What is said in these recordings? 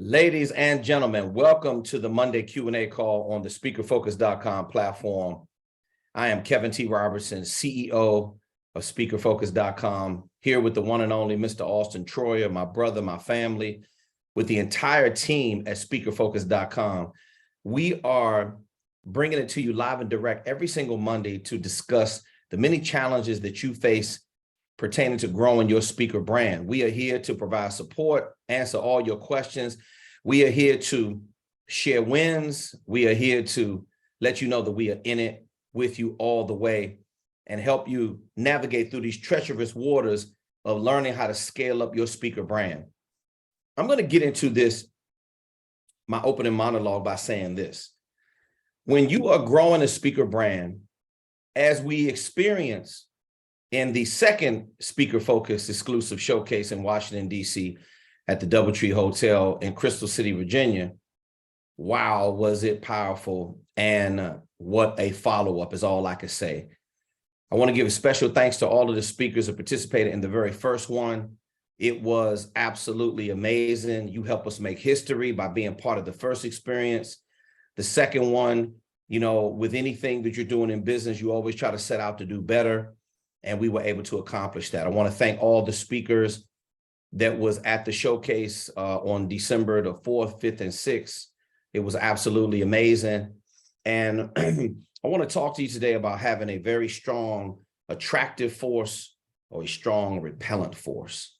Ladies and gentlemen, welcome to the Monday Q&A call on the speakerfocus.com platform. I am Kevin T. Robertson, CEO of speakerfocus.com, here with the one and only Mr. Auston Troyer, my brother, my family, with the entire team at speakerfocus.com. We are bringing it to you live and direct every single Monday to discuss the many challenges that you face pertaining to growing your speaker brand. We are here to provide support, answer all your questions. We are here to share wins. We are here to let you know that we are in it with you all the way and help you navigate through these treacherous waters of learning how to scale up your speaker brand. I'm going to get into this, my opening monologue, by saying this. When you are growing a speaker brand, as we experience in the second Speaker Focus exclusive showcase in Washington, D.C. at the DoubleTree Hotel in Crystal City, Virginia, wow, was it powerful, and what a follow-up is all I can say. I want to give a special thanks to all of the speakers who participated in the very first one. It was absolutely amazing. You helped us make history by being part of the first experience. The second one, you know, with anything that you're doing in business, you always try to set out to do better. And we were able to accomplish that. I want to thank all the speakers that was at the showcase on December the 4th, 5th, and 6th. It was absolutely amazing. And I want to talk to you today about having a very strong attractive force or a strong repellent force.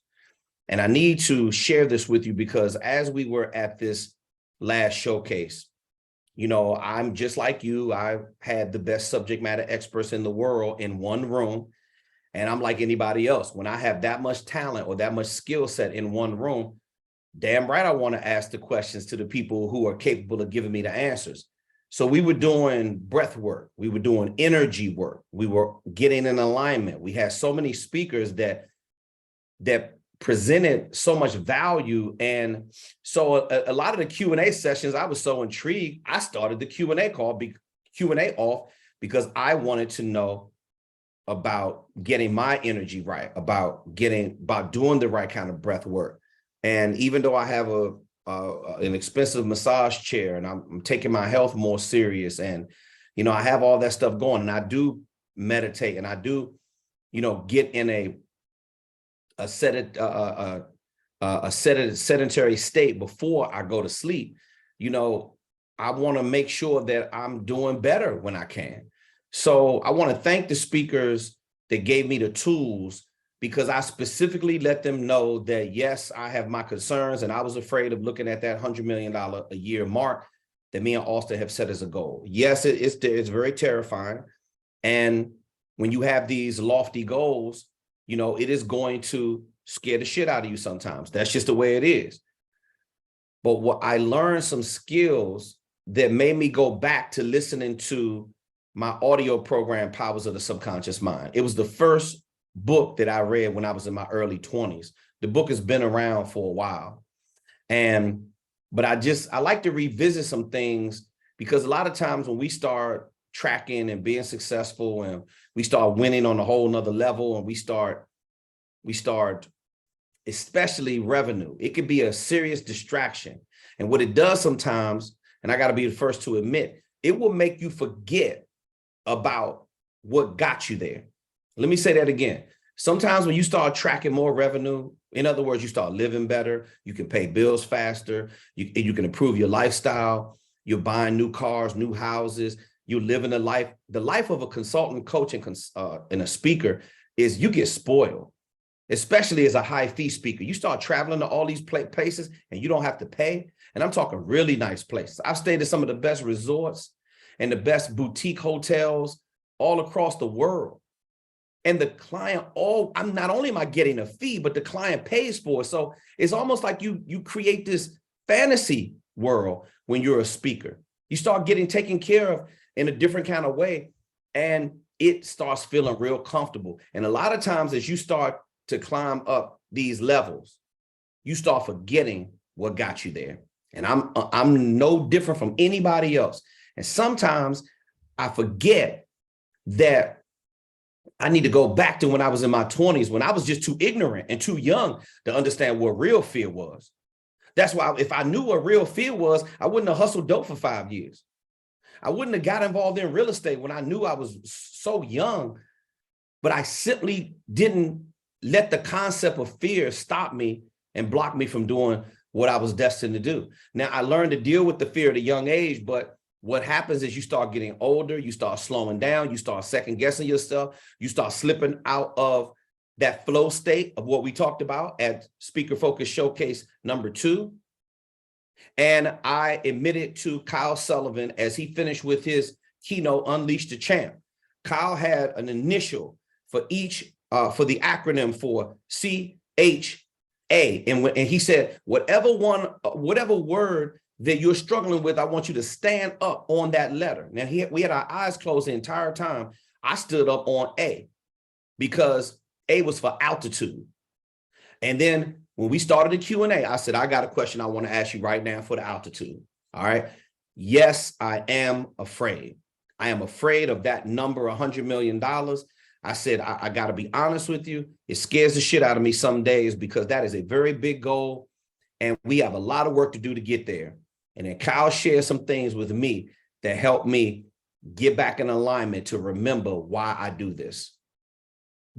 And I need to share this with you because as we were at this last showcase, you know, I'm just like you. I had the best subject matter experts in the world in one room. And I'm like anybody else. When I have that much talent or that much skill set in one room, damn right I want to ask the questions to the people who are capable of giving me the answers. So we were doing breath work. We were doing energy work. We were getting in alignment. We had so many speakers that presented so much value. And so a lot of the Q&A sessions, I was so intrigued. I started the Q&A off because I wanted to know about getting my energy right, about doing the right kind of breath work. And even though I have an expensive massage chair and I'm taking my health more serious, and, you know, I have all that stuff going, and I do meditate, and I do, you know, get in a sedentary state before I go to sleep. You know, I want to make sure that I'm doing better when I can. So I want to thank the speakers that gave me the tools, because I specifically let them know that, yes, I have my concerns, and I was afraid of looking at that $100 million a year mark that me and Auston have set as a goal. Yes, it's very terrifying. And when you have these lofty goals, you know, it is going to scare the shit out of you sometimes. That's just the way it is. But what I learned some skills that made me go back to listening to my audio program, Powers of the Subconscious Mind. It was the first book that I read when I was in my early 20s. The book has been around for a while. But I like to revisit some things, because a lot of times when we start tracking and being successful and we start winning on a whole nother level, and we start, especially revenue, it can be a serious distraction. And what it does sometimes, and I got to be the first to admit, it will make you forget about what got you there. Let me say that again. Sometimes when you start tracking more revenue, in other words, you start living better, you can pay bills faster, you can improve your lifestyle, you're buying new cars, new houses, you're living a life. The life of a consultant, coach, and a speaker is you get spoiled, especially as a high fee speaker. You start traveling to all these places and you don't have to pay. And I'm talking really nice places. I've stayed at some of the best resorts and the best boutique hotels all across the world. And the client, I'm not only am I getting a fee, but the client pays for it. So it's almost like you create this fantasy world when you're a speaker. You start getting taken care of in a different kind of way, and it starts feeling real comfortable. And a lot of times as you start to climb up these levels, you start forgetting what got you there. And I'm no different from anybody else. And sometimes I forget that I need to go back to when I was in my 20s, when I was just too ignorant and too young to understand what real fear was. That's why if I knew what real fear was, I wouldn't have hustled dope for 5 years. I wouldn't have got involved in real estate when I knew I was so young, but I simply didn't let the concept of fear stop me and block me from doing what I was destined to do. Now, I learned to deal with the fear at a young age, but what happens is you start getting older, you start slowing down, you start second guessing yourself, you start slipping out of that flow state of what we talked about at Speaker Focus Showcase number 2. And I admitted to Kyle Sullivan as he finished with his keynote, Unleash the Champ. Kyle had an initial for each, for the acronym for CHA. And he said, whatever word that you're struggling with, I want you to stand up on that letter. Now, we had our eyes closed the entire time. I stood up on A because A was for altitude. And then when we started the Q&A, I said, I got a question I want to ask you right now for the altitude. All right. Yes, I am afraid. I am afraid of that number, $100 million. I said, I got to be honest with you. It scares the shit out of me some days because that is a very big goal. And we have a lot of work to do to get there. And then Kyle shared some things with me that helped me get back in alignment to remember why I do this.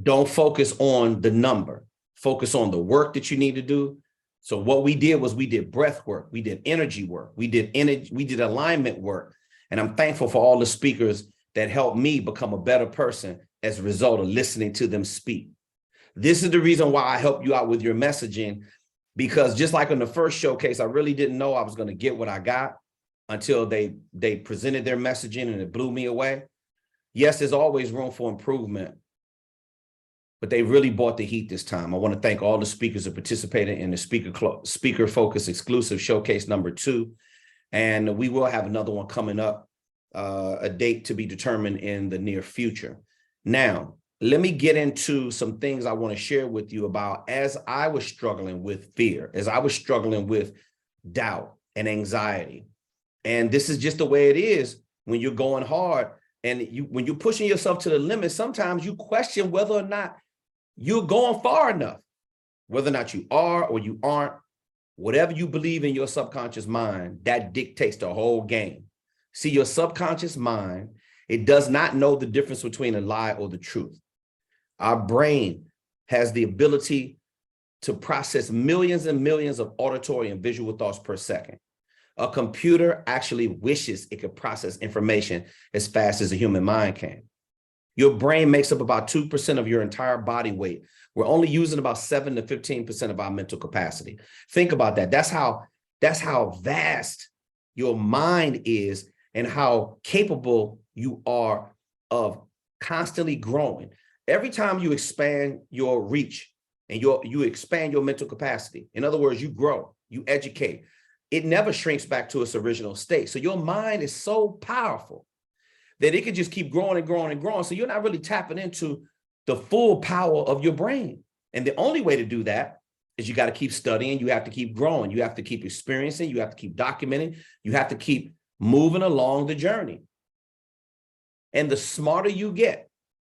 Don't focus on the number. Focus on the work that you need to do. So what we did was we did breath work. We did energy work. We did alignment work. And I'm thankful for all the speakers that helped me become a better person as a result of listening to them speak. This is the reason why I help you out with your messaging, because just like in the first showcase, I really didn't know I was going to get what I got until they presented their messaging and it blew me away. Yes, there's always room for improvement, but they really brought the heat this time. I want to thank all the speakers that participated in the Speaker Focus exclusive showcase number 2. And we will have another one coming up, a date to be determined in the near future. Now, let me get into some things I want to share with you about as I was struggling with fear, as I was struggling with doubt and anxiety. And this is just the way it is when you're going hard and when you're pushing yourself to the limit. Sometimes you question whether or not you're going far enough, whether or not you are or you aren't. Whatever you believe in your subconscious mind, that dictates the whole game. See, your subconscious mind, it does not know the difference between a lie or the truth. Our brain has the ability to process millions and millions of auditory and visual thoughts per second. A computer actually wishes it could process information as fast as a human mind can. Your brain makes up about 2% of your entire body weight. We're only using about 7 to 15% of our mental capacity. Think about that. That's how vast your mind is and how capable you are of constantly growing. Every time you expand your reach and you expand your mental capacity, in other words, you grow, you educate, it never shrinks back to its original state. So your mind is so powerful that it can just keep growing and growing and growing. So you're not really tapping into the full power of your brain. And the only way to do that is you got to keep studying. You have to keep growing. You have to keep experiencing. You have to keep documenting. You have to keep moving along the journey. And the smarter you get,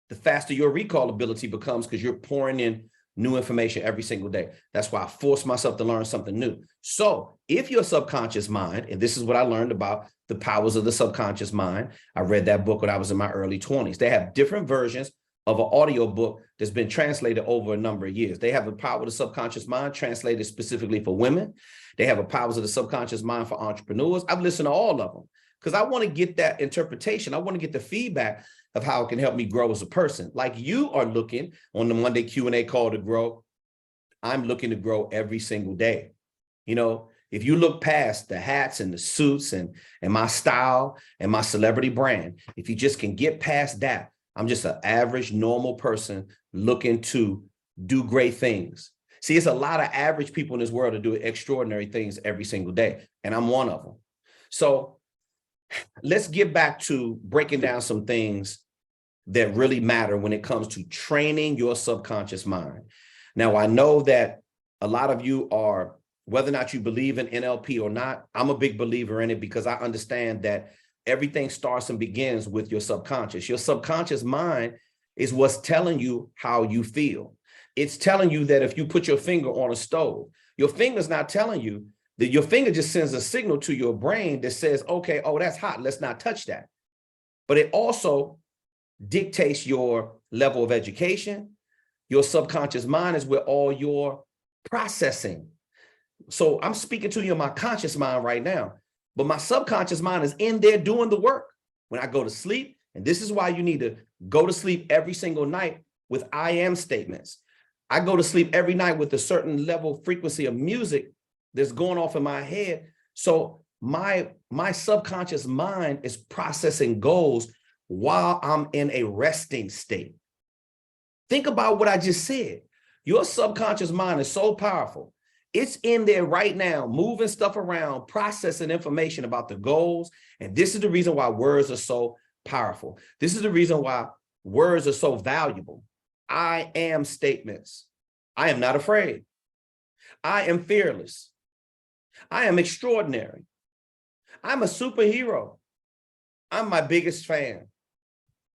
the faster your recall ability becomes because you're pouring in new information every single day. That's why I force myself to learn something new. So if your subconscious mind, and this is what I learned about the powers of the subconscious mind, I read that book when I was in my early 20s. They have different versions of an audio book that's been translated over a number of years. They have the power of the subconscious mind translated specifically for women. They have a powers of the subconscious mind for entrepreneurs. I've listened to all of them because I want to get that interpretation. I want to get the feedback of how it can help me grow as a person. Like you are looking on the Monday Q&A call to grow. I'm looking to grow every single day. You know, if you look past the hats and the suits and my style and my celebrity brand, if you just can get past that, I'm just an average, normal person looking to do great things. See, it's a lot of average people in this world that do extraordinary things every single day, and I'm one of them. So let's get back to breaking down some things that really matter when it comes to training your subconscious mind. Now, I know that a lot of you are, whether or not you believe in NLP or not, I'm a big believer in it because I understand that everything starts and begins with your subconscious. Your subconscious mind is what's telling you how you feel. It's telling you that if you put your finger on a stove, your finger's not telling you Your finger just sends a signal to your brain that says, okay, oh, that's hot, let's not touch that. But it also dictates your level of education. Your subconscious mind is where all your processing. So I'm speaking to you in my conscious mind right now, but my subconscious mind is in there doing the work. When I go to sleep, and this is why you need to go to sleep every single night with I am statements. I go to sleep every night with a certain level frequency of music that's going off in my head. So my subconscious mind is processing goals while I'm in a resting state. Think about what I just said. Your subconscious mind is so powerful. It's in there right now, moving stuff around, processing information about the goals. And this is the reason why words are so powerful. This is the reason why words are so valuable. I am statements. I am not afraid. I am fearless. I am extraordinary. I'm a superhero. I'm my biggest fan.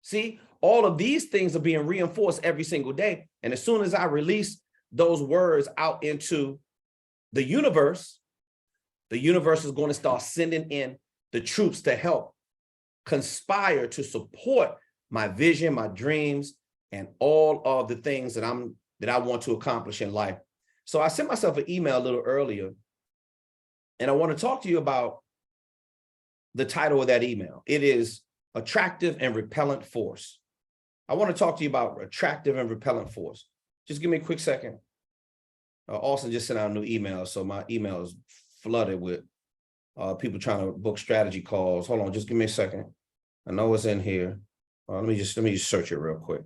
See, all of these things are being reinforced every single day. And as soon as I release those words out into the universe is going to start sending in the troops to help conspire to support my vision, my dreams, and all of the things that I want to accomplish in life. So I sent myself an email a little earlier, and I want to talk to you about the title of that email. It is Attractive and Repellent Force. I want to talk to you about attractive and repellent force. Just give me a quick second. Auston just sent out a new email, so my email is flooded with people trying to book strategy calls. Hold on, just give me a second. I know it's in here. Let me just search it real quick.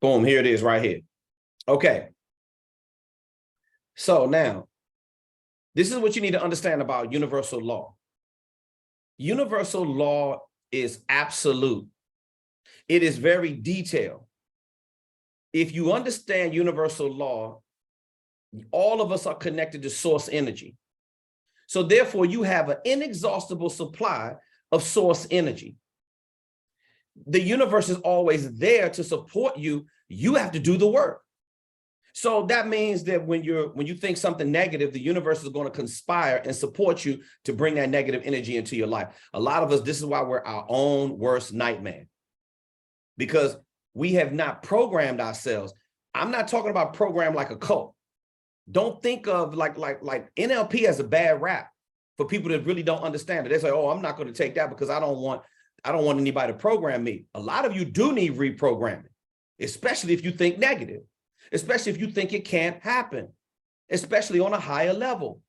Boom, here it is right here. Okay. So now, this is what you need to understand about universal law. Universal law is absolute. It is very detailed. If you understand universal law, all of us are connected to source energy. So therefore, you have an inexhaustible supply of source energy. The universe is always there to support you. You have to do the work. So that means that when you think something negative, the universe is going to conspire and support you to bring that negative energy into your life. A lot of us, this is why we're our own worst nightmare, because we have not programmed ourselves. I'm not talking about program like a cult. Don't think of like NLP as a bad rap for people that really don't understand it. They say, oh, I'm not going to take that because I don't want anybody to program me. A lot of you do need reprogramming, especially if you think negative. Especially if you think it can't happen, especially on a higher level.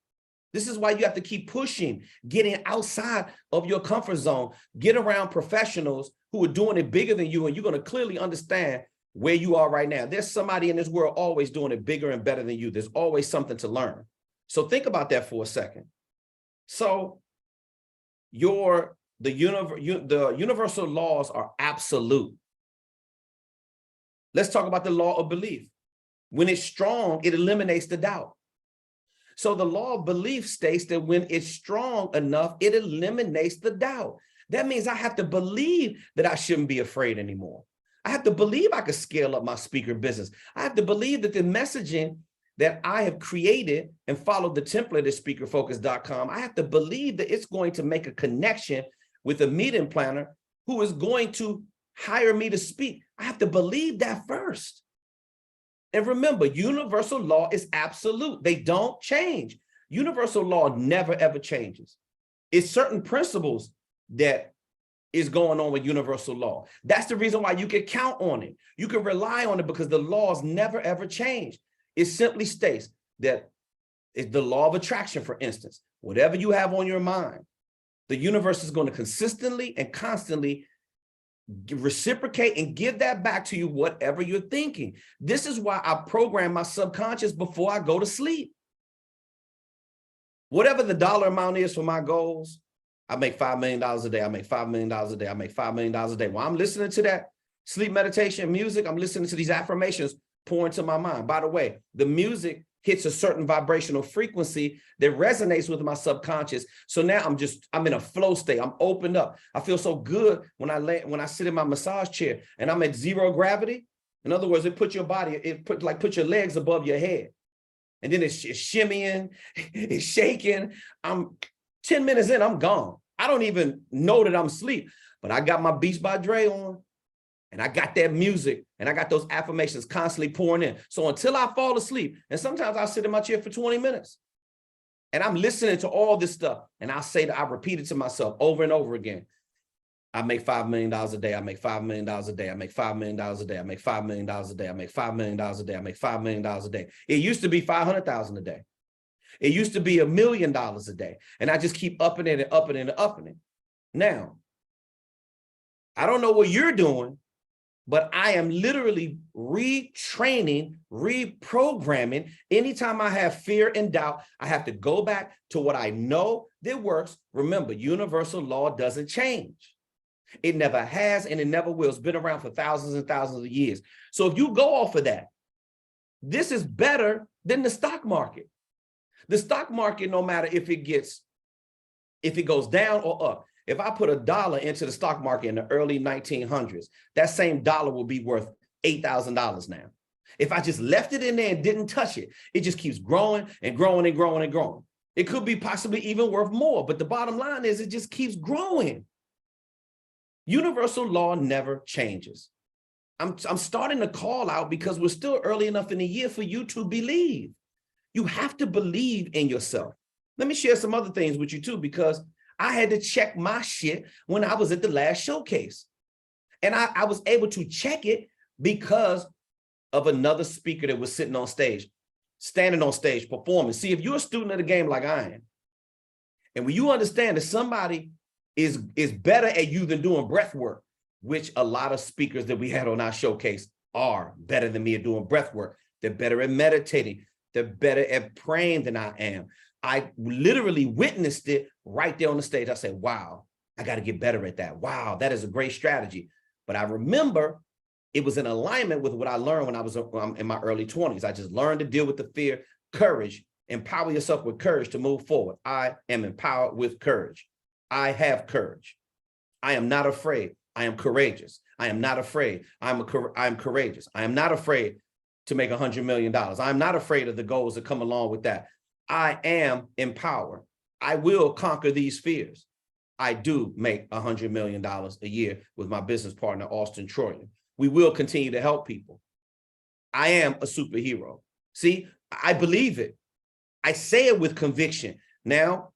This is why you have to keep pushing, getting outside of your comfort zone, get around professionals who are doing it bigger than you, and you're going to clearly understand where you are right now. There's somebody in this world always doing it bigger and better than you. There's always something to learn. So think about that for a second. So the universal laws are absolute. Let's talk about the law of belief. When it's strong, it eliminates the doubt. So the law of belief states that when it's strong enough, it eliminates the doubt. That means I have to believe that I shouldn't be afraid anymore. I have to believe I could scale up my speaker business. I have to believe that the messaging that I have created and followed the template at speakerfocus.com, I have to believe that it's going to make a connection with a meeting planner who is going to hire me to speak. I have to believe that first. And remember, universal law is absolute. They don't change. Universal law never, ever changes. It's certain principles that is going on with universal law. That's the reason why you can count on it. You can rely on it because the laws never, ever change. It simply states that it's the law of attraction, for instance. Whatever you have on your mind, the universe is going to consistently and constantly reciprocate and give that back to you, whatever you're thinking. This is why I program my subconscious before I go to sleep. Whatever the dollar amount is for my goals, I make $5 million a day. I make $5 million a day. I make $5 million a day. While I'm listening to that sleep meditation music, I'm listening to these affirmations pour into my mind. By the way, the music hits a certain vibrational frequency that resonates with my subconscious. So now I'm in a flow state. I'm opened up. I feel so good when I sit in my massage chair and I'm at zero gravity. In other words, it puts your put your legs above your head. And then it's shimmying, it's shaking. I'm 10 minutes in, I'm gone. I don't even know that I'm asleep, but I got my Beats by Dre on and I got that music and I got those affirmations constantly pouring in. So until I fall asleep, and sometimes I'll sit in my chair for 20 minutes and I'm listening to all this stuff. And I'll say that I repeat it to myself over and over again. I make $5 million a day. I make $5 million a day. I make $5 million a day. I make $5 million a day. I make $5 million a day. I make $5 million a day. It used to be 500,000 a day. It used to be $1 million a day. And I just keep upping it and upping it and upping it. Now, I don't know what you're doing, but I am literally retraining, reprogramming. Anytime I have fear and doubt, I have to go back to what I know that works. Remember, universal law doesn't change. It never has and it never will. It's been around for thousands and thousands of years. So if you go off of that, this is better than the stock market. The stock market, no matter if it goes down or up, if I put $1 into the stock market in the early 1900s, that same dollar will be worth $8,000 now. If I just left it in there and didn't touch it, it just keeps growing and growing and growing and growing. It could be possibly even worth more, but the bottom line is it just keeps growing. Universal law never changes. I'm starting to call out because we're still early enough in the year for you to believe. You have to believe in yourself. Let me share some other things with you too, because I had to check my shit when I was at the last showcase. And I was able to check it because of another speaker that was sitting on stage, standing on stage, performing. See, if you're a student of the game like I am, and when you understand that somebody is better at you than doing breath work, which a lot of speakers that we had on our showcase are better than me at doing breath work. They're better at meditating. They're better at praying than I am. I literally witnessed it right there on the stage. I said, wow, I got to get better at that. Wow, that is a great strategy. But I remember it was in alignment with what I learned when I was in my early 20s. I just learned to deal with the fear, courage, empower yourself with courage to move forward. I am empowered with courage. I have courage. I am not afraid. I am courageous. I am not afraid. I am courageous. I am not afraid to make $100 million. I'm not afraid of the goals that come along with that. I am empowered. I will conquer these fears. I do make $100 million a year with my business partner, Auston Troyer. We will continue to help people. I am a superhero. See, I believe it. I say it with conviction. Now,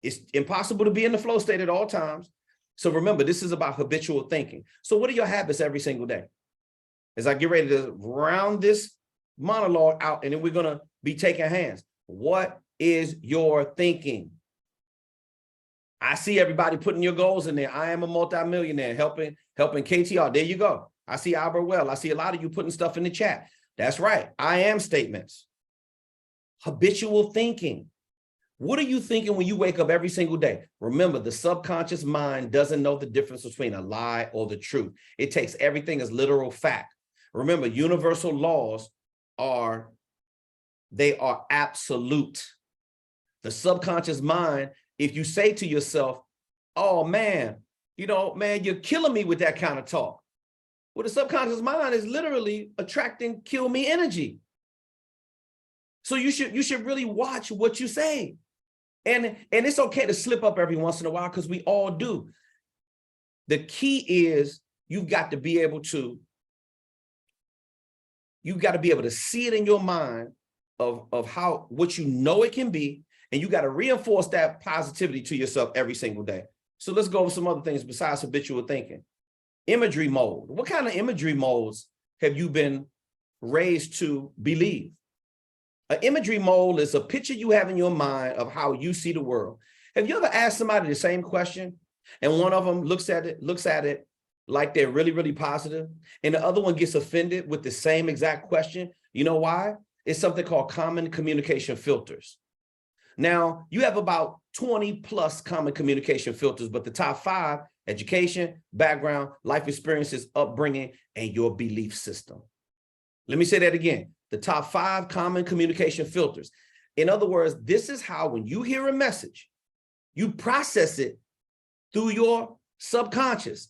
it's impossible to be in the flow state at all times. So remember, this is about habitual thinking. So what are your habits every single day? As I get ready to round this monologue out, and then we're going to be taking hands. What is your thinking? I see everybody putting your goals in there. I am a multimillionaire, helping KTR. There you go. I see Albert Well. I see a lot of you putting stuff in the chat. That's right. I am statements. Habitual thinking. What are you thinking when you wake up every single day? Remember, the subconscious mind doesn't know the difference between a lie or the truth. It takes everything as literal fact. Remember, universal laws are absolute. The subconscious mind, if you say to yourself, oh man, you're killing me with that kind of talk. Well, the subconscious mind is literally attracting kill me energy. So you should really watch what you say. And it's okay to slip up every once in a while because we all do. The key is you've got to be able to see it in your mind of what you know it can be, and you got to reinforce that positivity to yourself every single day. So let's go over some other things besides habitual thinking. Imagery mode. What kind of imagery modes have you been raised to believe? An imagery mode is a picture you have in your mind of how you see the world. Have you ever asked somebody the same question and one of them looks at it like they're really, really positive, and the other one gets offended with the same exact question? You know why? It's something called common communication filters. Now, you have about 20 plus common communication filters, but the top 5, education, background, life experiences, upbringing, and your belief system. Let me say that again. The top 5 common communication filters. In other words, this is how when you hear a message, you process it through your subconscious.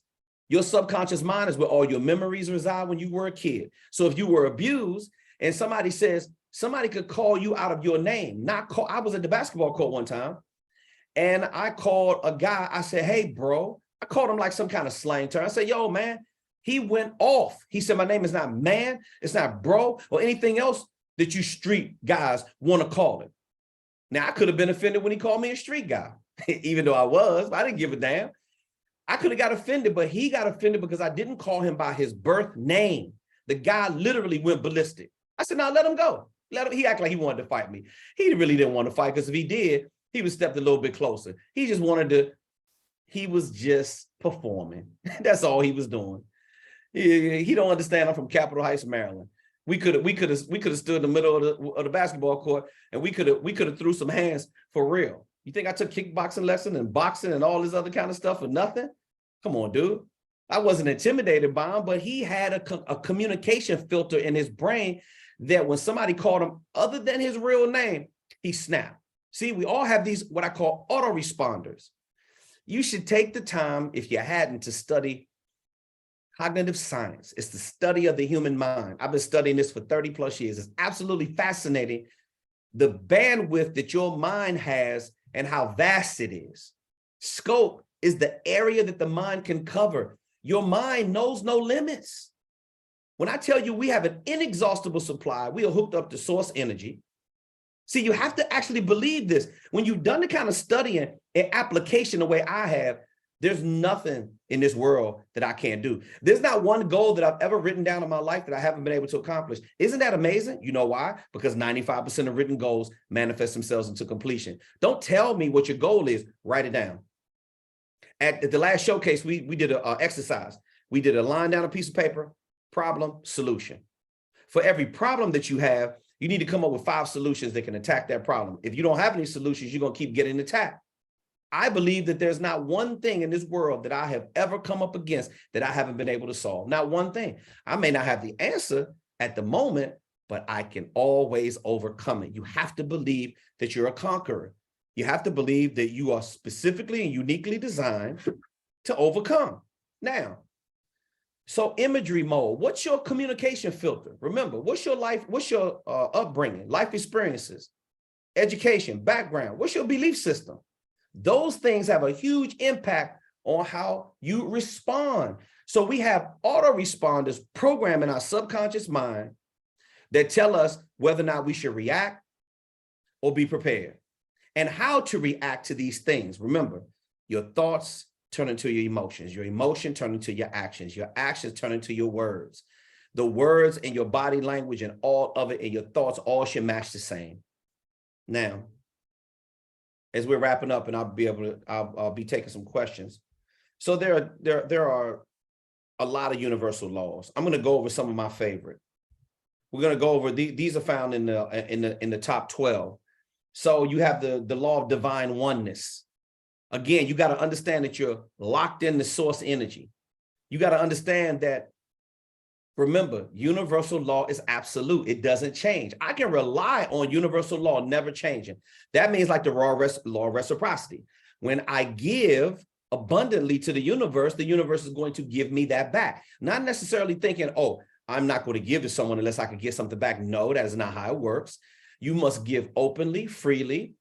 Your subconscious mind is where all your memories reside when you were a kid. So if you were abused and somebody says, somebody could call you out of your name, I was at the basketball court one time and I called a guy, I said, hey, bro, I called him like some kind of slang term. I said, yo, man, he went off. He said, my name is not man, it's not bro, or anything else that you street guys want to call him. Now, I could have been offended when he called me a street guy, even though I was, but I didn't give a damn. I could have got offended, but he got offended because I didn't call him by his birth name. The guy literally went ballistic. I said, no, let him go. He acted like he wanted to fight me. He really didn't want to fight, because if he did, he would step a little bit closer. He just wanted to, he was just performing. That's all he was doing. He don't understand I'm from Capitol Heights, Maryland. We could have stood in the middle of the basketball court and we could have threw some hands for real. You think I took kickboxing lesson and boxing and all this other kind of stuff for nothing? Come on, dude. I wasn't intimidated by him, but he had a communication filter in his brain that when somebody called him other than his real name, he snapped. See, we all have these, what I call autoresponders. You should take the time, if you hadn't, to study cognitive science. It's the study of the human mind. I've been studying this for 30 plus years. It's absolutely fascinating, the bandwidth that your mind has and how vast it is. Scope is the area that the mind can cover. Your mind knows no limits. When I tell you we have an inexhaustible supply, we are hooked up to source energy. See, you have to actually believe this. When you've done the kind of studying and application the way I have, there's nothing in this world that I can't do. There's not one goal that I've ever written down in my life that I haven't been able to accomplish. Isn't that amazing? You know why? Because 95% of written goals manifest themselves into completion. Don't tell me what your goal is. Write it down. At the last showcase, we did an exercise. We did a line down a piece of paper, problem, solution. For every problem that you have, you need to come up with 5 solutions that can attack that problem. If you don't have any solutions, you're going to keep getting attacked. I believe that there's not one thing in this world that I have ever come up against that I haven't been able to solve. Not one thing. I may not have the answer at the moment, but I can always overcome it. You have to believe that you're a conqueror. You have to believe that you are specifically and uniquely designed to overcome. Now, so imagery mode, what's your communication filter? Remember, what's your life, what's your upbringing, life experiences, education, background, what's your belief system? Those things have a huge impact on how you respond. So we have autoresponders programmed in our subconscious mind that tell us whether or not we should react or be prepared and how to react to these things. Remember, your thoughts turn into your emotions, your emotion turn into your actions turn into your words. The words and your body language and all of it and your thoughts all should match the same. Now, as we're wrapping up, and I'll be taking some questions. So there are a lot of universal laws. I'm going to go over some of my favorite. We're going to go over these are found in the top 12. So you have the law of divine oneness. Again, you got to understand that you're locked in the source energy. You got to understand that, remember, universal law is absolute. It doesn't change. I can rely on universal law never changing. That means like the law of reciprocity. When I give abundantly to the universe is going to give me that back. Not necessarily thinking, oh, I'm not going to give to someone unless I can get something back. No, that is not how it works. You must give openly, freely,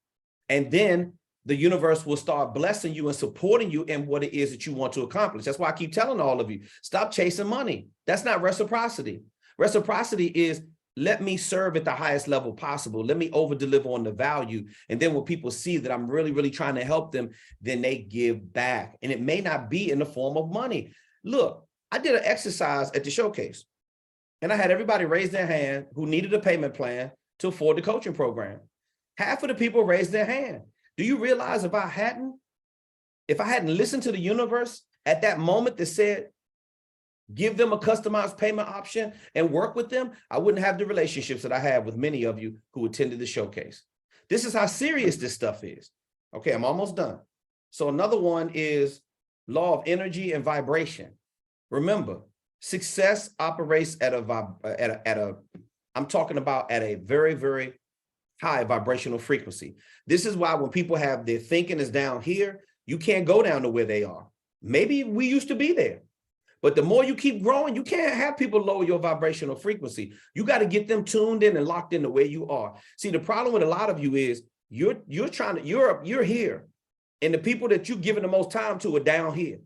and then the universe will start blessing you and supporting you in what it is that you want to accomplish. That's why I keep telling all of you, stop chasing money. That's not reciprocity. Reciprocity is, let me serve at the highest level possible. Let me over deliver on the value. And then when people see that I'm really, really trying to help them, then they give back. And it may not be in the form of money. Look, I did an exercise at the showcase and I had everybody raise their hand who needed a payment plan to afford the coaching program. Half of the people raised their hand. Do you realize if I hadn't listened to the universe at that moment that said, give them a customized payment option and work with them, I wouldn't have the relationships that I have with many of you who attended the showcase. This is how serious this stuff is. Okay, I'm almost done. So another one is law of energy and vibration. Remember, Success operates at I'm talking about at a very, very high vibrational frequency. This is why when people have their thinking is down here, you can't go down to where they are. Maybe we used to be there, but the more you keep growing, you can't have people lower your vibrational frequency. You got to get them tuned in and locked into where you are. See, the problem with a lot of you is you're here, and the people that you're giving the most time to are down here.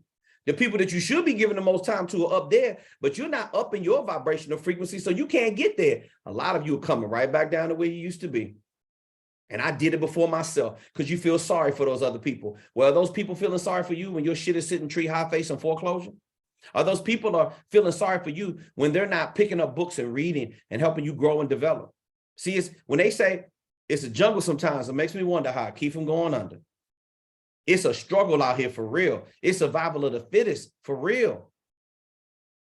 The people that you should be giving the most time to are up there, but you're not up in your vibrational frequency, so you can't get there. A lot of you are coming right back down to where you used to be. And I did it before myself because you feel sorry for those other people. Well, are those people feeling sorry for you when your shit is sitting tree high facing foreclosure? Are those people are feeling sorry for you when they're not picking up books and reading and helping you grow and develop? See, it's when they say it's a jungle sometimes, it makes me wonder how I keep from going under. It's a struggle out here for real. It's survival of the fittest for real.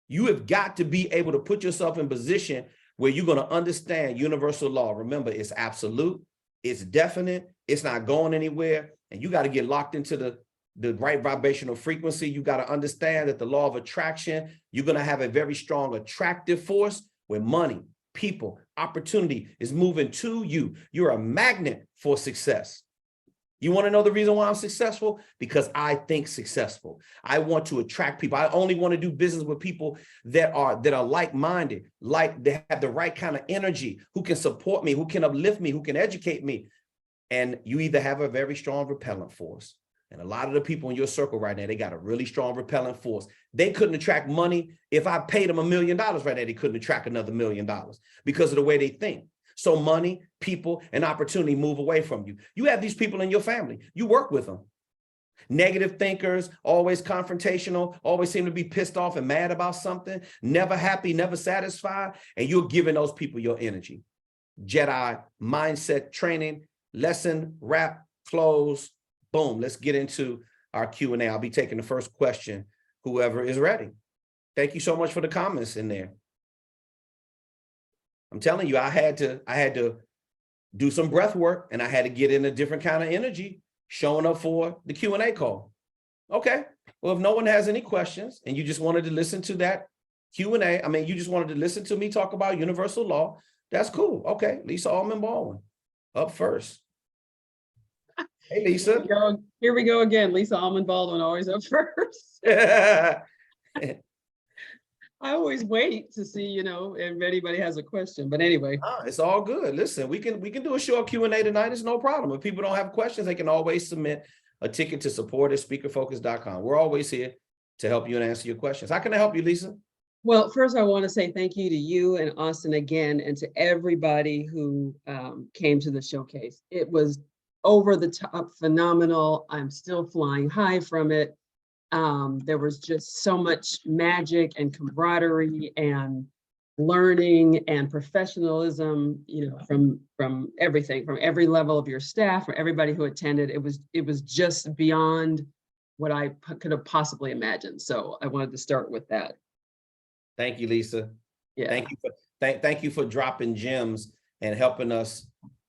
You have got to be able to put yourself in position where you're going to understand universal law. Remember, it's absolute, it's definite, it's not going anywhere, and you got to get locked into the right vibrational frequency. You got to understand that the law of attraction, you're going to have a very strong attractive force where money, people, opportunity is moving to you. You're a magnet for success. You want to know the reason why I'm successful? Because I think successful. I want to attract people. I only want to do business with people that are like-minded, like they have the right kind of energy, who can support me, who can uplift me, who can educate me. And you either have a very strong repellent force. And a lot of the people in your circle right now, they got a really strong repellent force. They couldn't attract money. If I paid them $1 million right now, they couldn't attract another $1 million because of the way they think. So money, people, and opportunity move away from you. You have these people in your family. You work with them. Negative thinkers, always confrontational, always seem to be pissed off and mad about something, never happy, never satisfied, and you're giving those people your energy. Jedi mindset training, lesson, wrap, close, boom. Let's get into our Q&A. I'll be taking the first question, whoever is ready. Thank you so much for the comments in there. I'm telling you, I had to do some breath work, and I had to get in a different kind of energy showing up for the Q&A call. Okay, well, if no one has any questions and you just wanted to listen to that Q&A, I mean, you just wanted to listen to me talk about universal law, that's cool. Okay, Lisa Allman Baldwin up first. Hey, Lisa. Here we go again. Lisa Allman Baldwin, always up first. I always wait to see, if anybody has a question. But anyway, it's all good. Listen, we can do a short Q&A tonight. It's no problem. If people don't have questions, they can always submit a ticket to support@speakerfocus.com. We're always here to help you and answer your questions. How can I help you, Lisa? Well, first, I want to say thank you to you and Austin again, and to everybody who came to the showcase. It was over the top, phenomenal. I'm still flying high from it. There was just so much magic and camaraderie and learning and professionalism, from everything, from every level of your staff, from everybody who attended. It was just beyond what I could have possibly imagined. So I wanted to start with that. Thank you, Lisa. Yeah. Thank you for dropping gems and helping us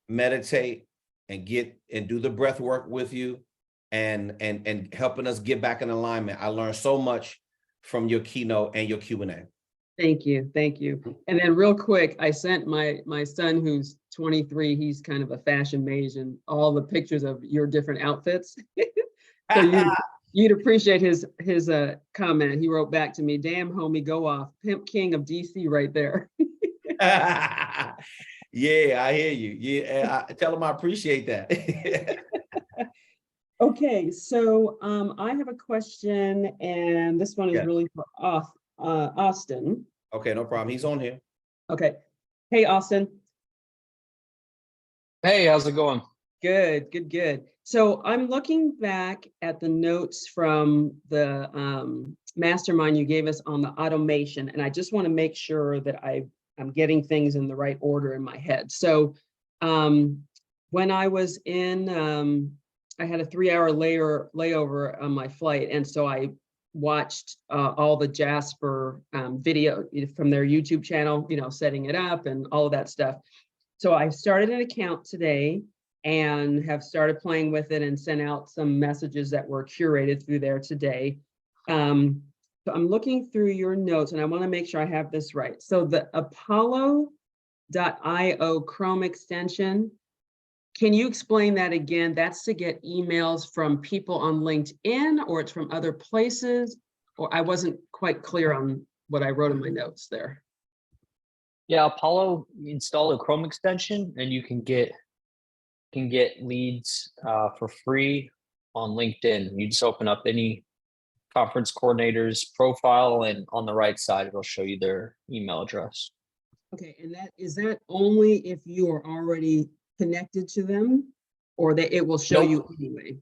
meditate and do the breath work with you. And helping us get back in alignment. I learned so much from your keynote and your Q&A. Thank you. And then real quick, I sent my son, who's 23, he's kind of a fashion mage, and all the pictures of your different outfits. So you'd appreciate his comment. He wrote back to me, "Damn, homie, go off. Pimp King of DC right there." Yeah, I hear you. Yeah, I tell him I appreciate that. Okay, so I have a question, and this one is really for Austin. Okay, no problem. He's on here. Okay. Hey, Austin. Hey, how's it going? Good. So I'm looking back at the notes from the mastermind you gave us on the automation, and I just want to make sure that I'm getting things in the right order in my head. So when I was in I had a 3-hour layover on my flight. And so I watched all the Jasper video from their YouTube channel, setting it up and all of that stuff. So I started an account today and have started playing with it and sent out some messages that were curated through there today. So I'm looking through your notes and I want to make sure I have this right. So the Apollo.io Chrome extension, can you explain that again? That's to get emails from people on LinkedIn, or it's from other places? Or I wasn't quite clear on what I wrote in my notes there. Yeah, Apollo, you install a Chrome extension and you can get leads for free on LinkedIn. You just open up any conference coordinator's profile, and on the right side, it'll show you their email address. Okay, and is that only if you are already connected to them, or that it will show you anyway?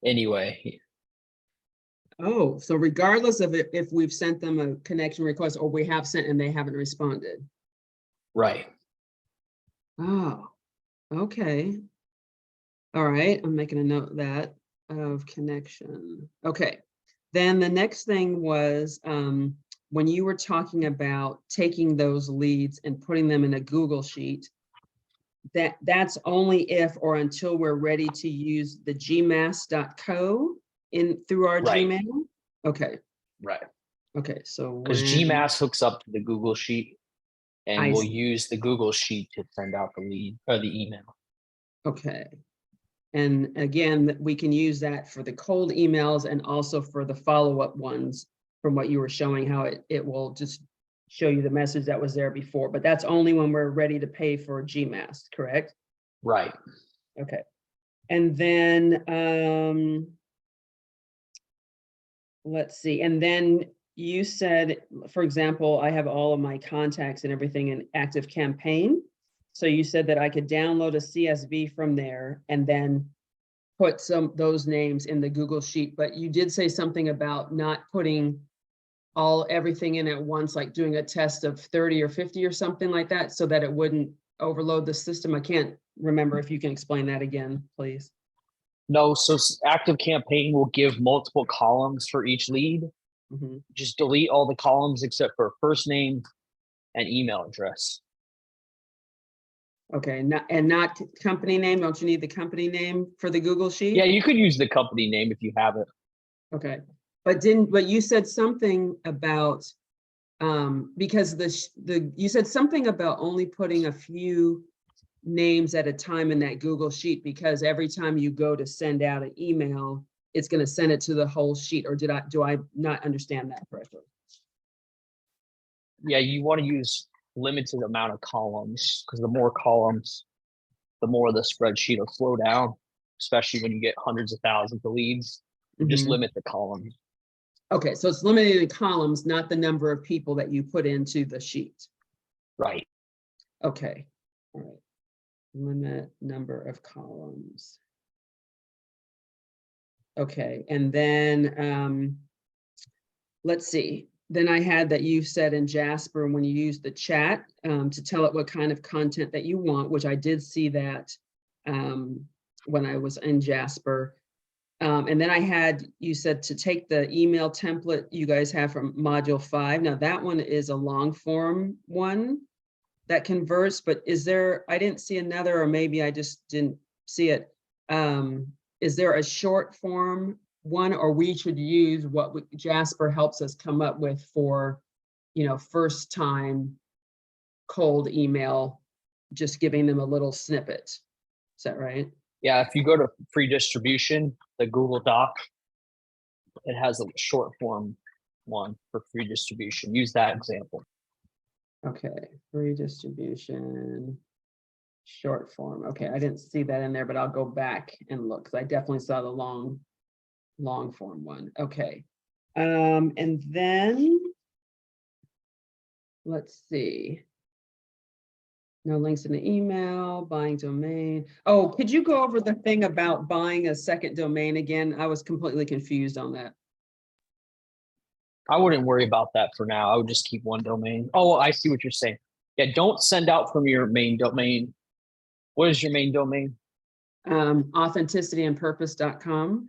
Anyway. Oh, so regardless of if we've sent them a connection request or we have sent and they haven't responded. Right. Oh, okay. All right, I'm making a note of that of connection. Okay, then the next thing was when you were talking about taking those leads and putting them in a Google Sheet, that's only if or until we're ready to use the gmass.co through our Right. Gmail. Okay. Right. Okay, so Because GMass hooks up to the Google Sheet, and we'll see. use the Google Sheet to send out the lead or the email. Okay. And again, we can use that for the cold emails and also for the follow-up ones from what you were showing, how it will just show you the message that was there before, but that's only when we're ready to pay for GMass, correct? Right. Okay. And then, let's see. And then you said, for example, I have all of my contacts and everything in Active Campaign. So you said that I could download a CSV from there and then put those names in the Google Sheet, but you did say something about not putting everything in at once, like doing a test of 30 or 50 or something like that, so that it wouldn't overload the system. I can't remember if you can explain that again, please. No, so Active Campaign will give multiple columns for each lead. Mm-hmm. Just delete all the columns except for first name and email address. Okay, not company name. Don't you need the company name for the Google Sheet? Yeah, you could use the company name if you have it. Okay, but you said something about because you said something about only putting a few names at a time in that Google Sheet, because every time you go to send out an email, it's going to send it to the whole sheet. Or do I not understand that correctly? Yeah, you want to use limited amount of columns, because the more columns, the more the spreadsheet will slow down, especially when you get hundreds of thousands of leads. Just limit the columns. Okay, so it's limited in columns, not the number of people that you put into the sheet. Right. Okay, all right. Limit number of columns. Okay, and then let's see. Then I had that you said in Jasper, when you use the chat to tell it what kind of content that you want, which I did see that when I was in Jasper. And then I had, you said to take the email template you guys have from module 5. Now that one is a long form one that converts, but is there, I didn't see another, or maybe I just didn't see it. Is there a short form one, or we should use what Jasper helps us come up with for, first time cold email, just giving them a little snippet. Is that right? Yeah, if you go to free distribution, the Google Doc, it has a short form one for free distribution. Use that example. Okay, free distribution, short form. Okay, I didn't see that in there, but I'll go back and look, because I definitely saw the long form one. Okay, and then let's see. No links in the email, buying domain. Oh, could you go over the thing about buying a second domain again? I was completely confused on that. I wouldn't worry about that for now. I would just keep one domain. Oh, I see what you're saying. Yeah, don't send out from your main domain. What is your main domain? Authenticityandpurpose.com.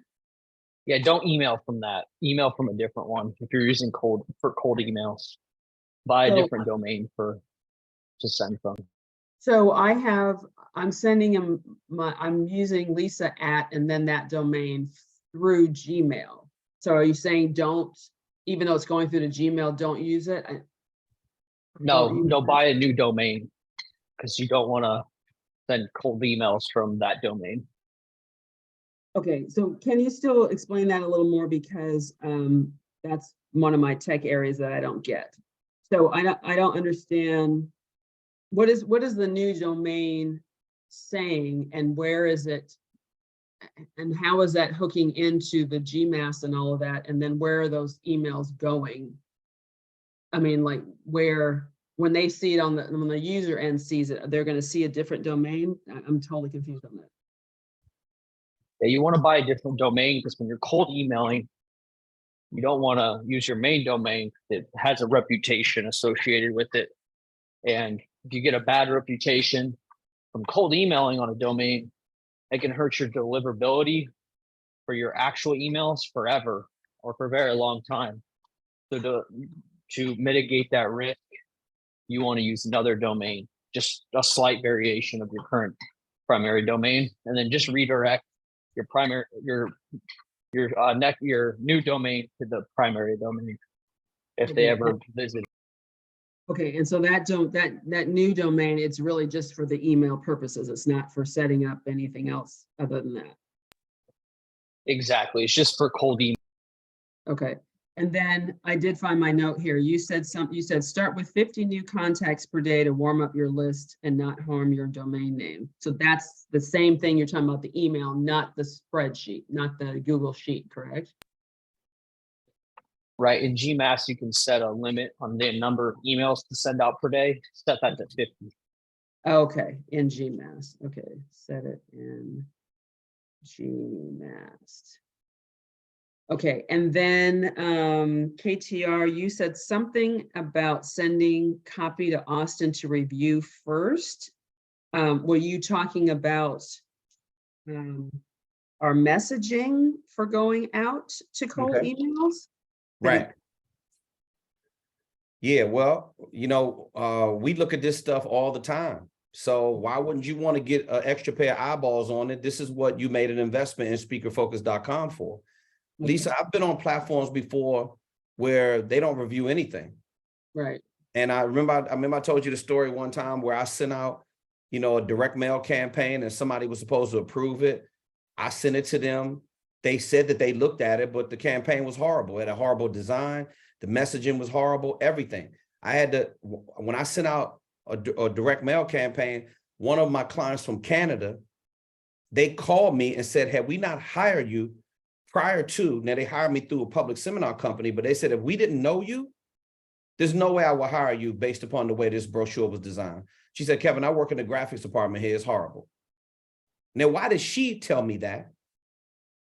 Yeah, don't email from that. Email from a different one if you're using cold emails. Buy a different domain to send from. So I'm sending him I'm using Lisa at and then that domain through Gmail. So are you saying don't even though it's going through the Gmail, don't use it? No, Don't use no, it? buy a new domain because you don't want to send cold emails from that domain. Okay, so can you still explain that a little more, because that's one of my tech areas that I don't get. So I don't understand what is the new domain saying, and where is it, and how is that hooking into the GMAS and all of that, and then where are those emails going? I mean, like, where, when they see it when the user end sees it, they're going to see a different domain? I'm totally confused on that. Yeah, you want to buy a different domain because when you're cold emailing, you don't want to use your main domain. It has a reputation associated with it. And if you get a bad reputation from cold emailing on a domain, it can hurt your deliverability for your actual emails forever or for a very long time. So to mitigate that risk, you want to use another domain, just a slight variation of your current primary domain, and then just redirect your primary, your new domain to the primary domain if they ever visit. Okay, and so that new domain, it's really just for the email purposes. It's not for setting up anything else other than that. Exactly, it's just for cold email. Okay, and then I did find my note here. You said start with 50 new contacts per day to warm up your list and not harm your domain name. So that's the same thing you're talking about, the email, not the spreadsheet, not the Google Sheet, correct? Right, in GMAS, you can set a limit on the number of emails to send out per day. Set that to 50. Okay, in GMAS. Okay, set it in GMAS. Okay, and then KTR, you said something about sending copy to Austin to review first. Were you talking about our messaging for going out to cold emails? Right. Yeah, well, we look at this stuff all the time. So why wouldn't you want to get an extra pair of eyeballs on it? This is what you made an investment in speakerfocus.com for. Lisa, I've been on platforms before where they don't review anything. Right. And I remember I told you the story one time where I sent out, a direct mail campaign and somebody was supposed to approve it. I sent it to them. They said that they looked at it, but the campaign was horrible. It had a horrible design. The messaging was horrible, everything. I had to, when I sent out a direct mail campaign, one of my clients from Canada, they called me and said, had we not hired you prior to, now they hired me through a public seminar company, but they said, if we didn't know you, there's no way I will hire you based upon the way this brochure was designed. She said, Kevin, I work in the graphics department here, it's horrible. Now, why did she tell me that?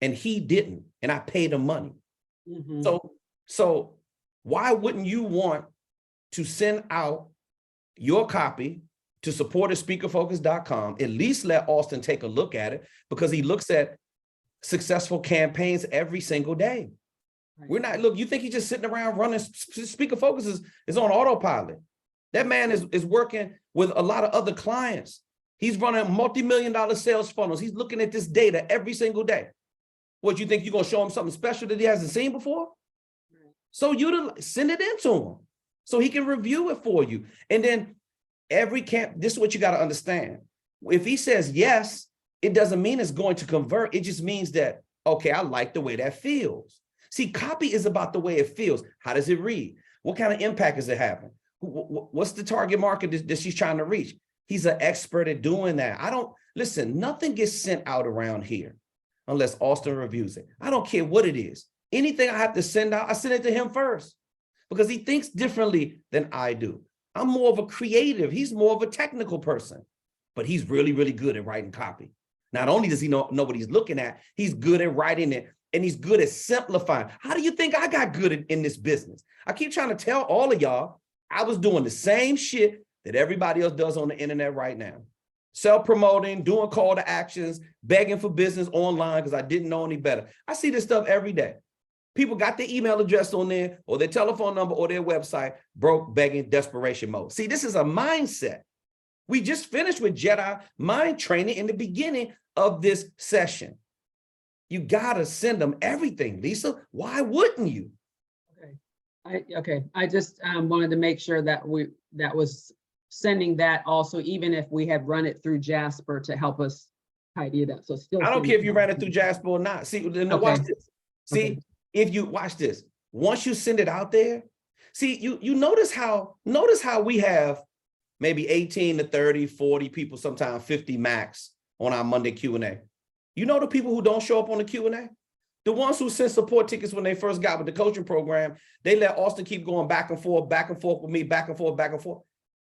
And he didn't, and I paid him money. Mm-hmm. So why wouldn't you want to send out your copy to support at speakerfocus.com, at least let Austin take a look at it, because he looks at successful campaigns every single day. Right. We're not, look, you think he's just sitting around running? Speaker Focus is on autopilot. That man is working with a lot of other clients. He's running multi-million-dollar sales funnels. He's looking at this data every single day. What, you think you're going to show him something special that he hasn't seen before? Right. So send it into him so he can review it for you. And then this is what you got to understand. If he says yes, it doesn't mean it's going to convert. It just means that, okay, I like the way that feels. See, copy is about the way it feels. How does it read? What kind of impact is it having? What's the target market that she's trying to reach? He's an expert at doing that. Listen, nothing gets sent out around here unless Austin reviews it. I don't care what it is. Anything I have to send out, I send it to him first because he thinks differently than I do. I'm more of a creative. He's more of a technical person, but he's really, really good at writing copy. Not only does he know what he's looking at, he's good at writing it, and he's good at simplifying. How do you think I got good in this business? I keep trying to tell all of y'all, I was doing the same shit that everybody else does on the internet right now. Self-promoting, doing call to actions, begging for business online because I didn't know any better. I see this stuff every day. People got their email address on there or their telephone number or their website, broke, begging, desperation mode. See, this is a mindset. We just finished with Jedi mind training in the beginning of this session. You got to send them everything, Lisa. Why wouldn't you? Okay. Okay, I just wanted to make sure that that was sending that also, even if we had run it through Jasper to help us tidy it up. So still. I don't send care if you it. ran it through Jasper or not. See, no, Okay. watch this. See, Okay. if you watch this, once you send it out there, see, you notice how we have maybe 18 to 30, 40 people, sometimes 50 max on our Monday Q&A. You know the people who don't show up on the Q&A? The ones who sent support tickets when they first got with the coaching program, they let Auston keep going back and forth with me, back and forth, back and forth.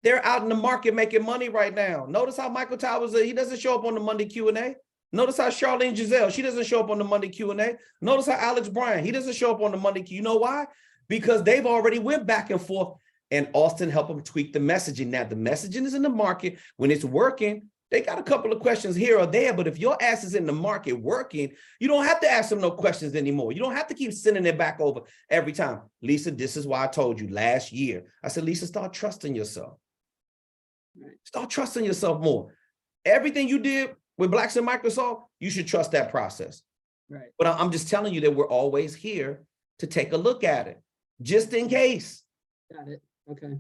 They're out in the market making money right now. Notice how Michael Towers, he doesn't show up on the Monday Q&A. Notice how Charlene Giselle, she doesn't show up on the Monday Q&A. Notice how Alex Bryan, he doesn't show up on the Monday Q. You know why? Because they've already went back and forth, and Auston helped them tweak the messaging. Now, the messaging is in the market. When it's working, they got a couple of questions here or there, but if your ass is in the market working, you don't have to ask them no questions anymore. You don't have to keep sending it back over every time. Lisa, this is why I told you last year. I said, Lisa, start trusting yourself. Start trusting yourself more. Everything you did with Blacks and Microsoft, you should trust that process. Right. But I'm just telling you that we're always here to take a look at it, just in case. Got it. Okay.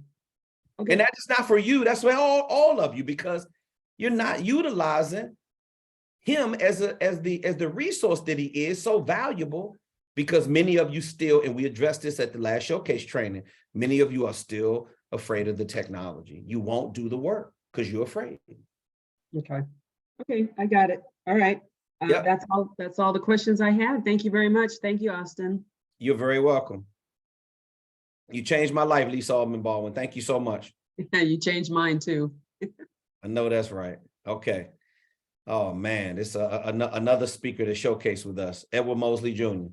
And that's just not for you. That's for all of you, because you're not utilizing him as the resource that he is, so valuable, because many of you still, and we addressed this at the last showcase training, many of you are still afraid of the technology. You won't do the work because you're afraid. Okay. Okay, I got it. All right. Yep. That's all the questions I have. Thank you very much. Thank you, Auston. You're very welcome. You changed my life, Lisa Altman Baldwin. Thank you so much. You changed mine too. I know that's right. Okay. Oh man, it's another speaker to showcase with us. Edward Mosley Jr.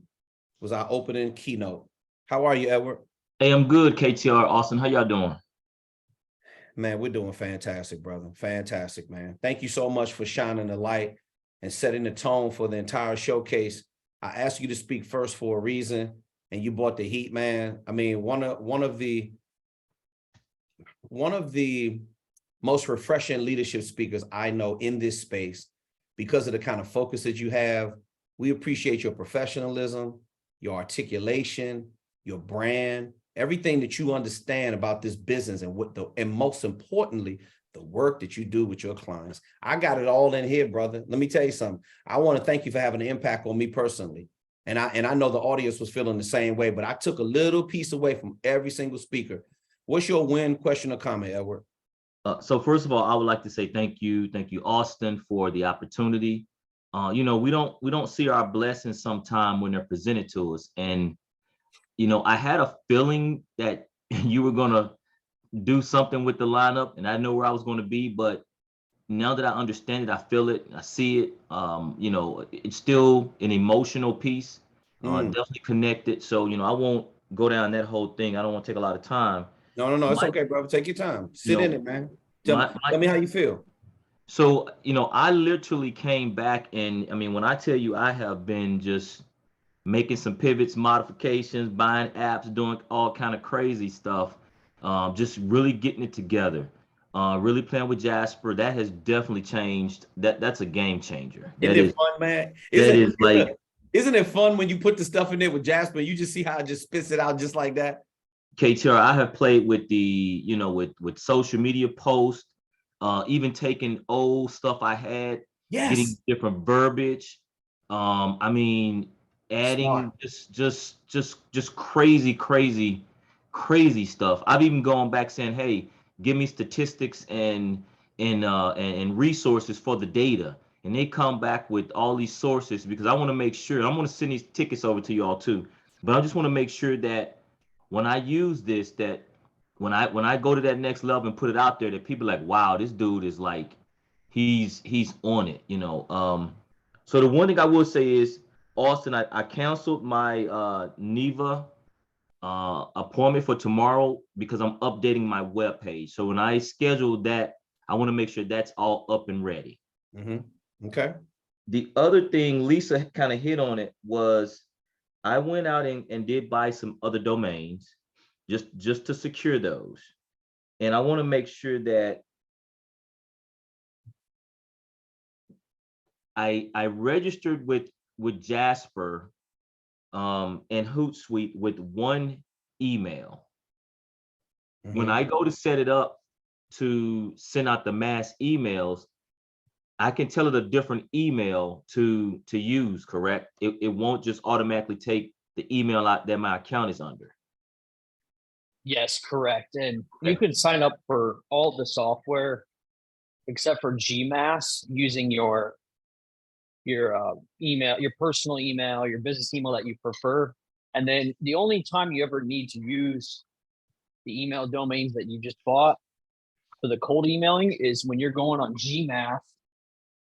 was our opening keynote. How are you, Edward? Hey, I'm good, KTR. Austin, how y'all doing? Man, we're doing fantastic, brother. Fantastic, man. Thank you so much for shining the light and setting the tone for the entire showcase. I asked you to speak first for a reason, and you brought the heat, man. I mean, one of the most refreshing leadership speakers I know in this space, because of the kind of focus that you have. We appreciate your professionalism, your articulation, your brand, everything that you understand about this business, and most importantly, the work that you do with your clients. I got it all in here, brother. Let me tell you something. I want to thank you for having an impact on me personally. And I know the audience was feeling the same way, but I took a little piece away from every single speaker. What's your win, question, or comment, Edward? So first of all, I would like to say thank you, Austin, for the opportunity. You know, we don't see our blessings sometime when they're presented to us, and you know, I had a feeling that you were gonna do something with the lineup, and I know where I was going to be, but now that I understand it, I feel it, I see it. You know, it's still an emotional piece, definitely connected. So you know, I won't go down that whole thing. I don't want to take a lot of time. No, it's okay, brother. Take your time. Sit in it, man. Tell me how you feel. So, you know, I literally came back, and I mean, when I tell you, I have been just making some pivots, modifications, buying apps, doing all kind of crazy stuff, just really getting it together, really playing with Jasper. That has definitely changed. That's a game changer. Isn't it fun, man? Isn't it fun when you put the stuff in there with Jasper, you just see how it just spits it out just like that? KTR, I have played with with social media posts, even taking old stuff I had, getting different verbiage. I mean, adding just crazy stuff. I've even gone back saying, hey, give me statistics and resources for the data. And they come back with all these sources, because I want to make sure, I'm going to send these tickets over to y'all too, but I just want to make sure that when I use this, that when I go to that next level and put it out there, that people are like, wow, this dude is like, he's on it, you know. So the one thing I will say is, Austin, I canceled my NEVA appointment for tomorrow because I'm updating my web page. So when I schedule that, I want to make sure that's all up and ready. Okay. The other thing, Lisa kind of hit on it, was I went out and did buy some other domains just to secure those. And I want to make sure that I registered with Jasper and Hootsuite with one email. When I go to set it up to send out the mass emails, I can tell it a different email to use, correct? It won't just automatically take the email out that my account is under. Yes, correct. And you can sign up for all the software except for GMass using your email, your personal email, your business email that you prefer. And then the only time you ever need to use the email domains that you just bought for the cold emailing is when you're going on GMass.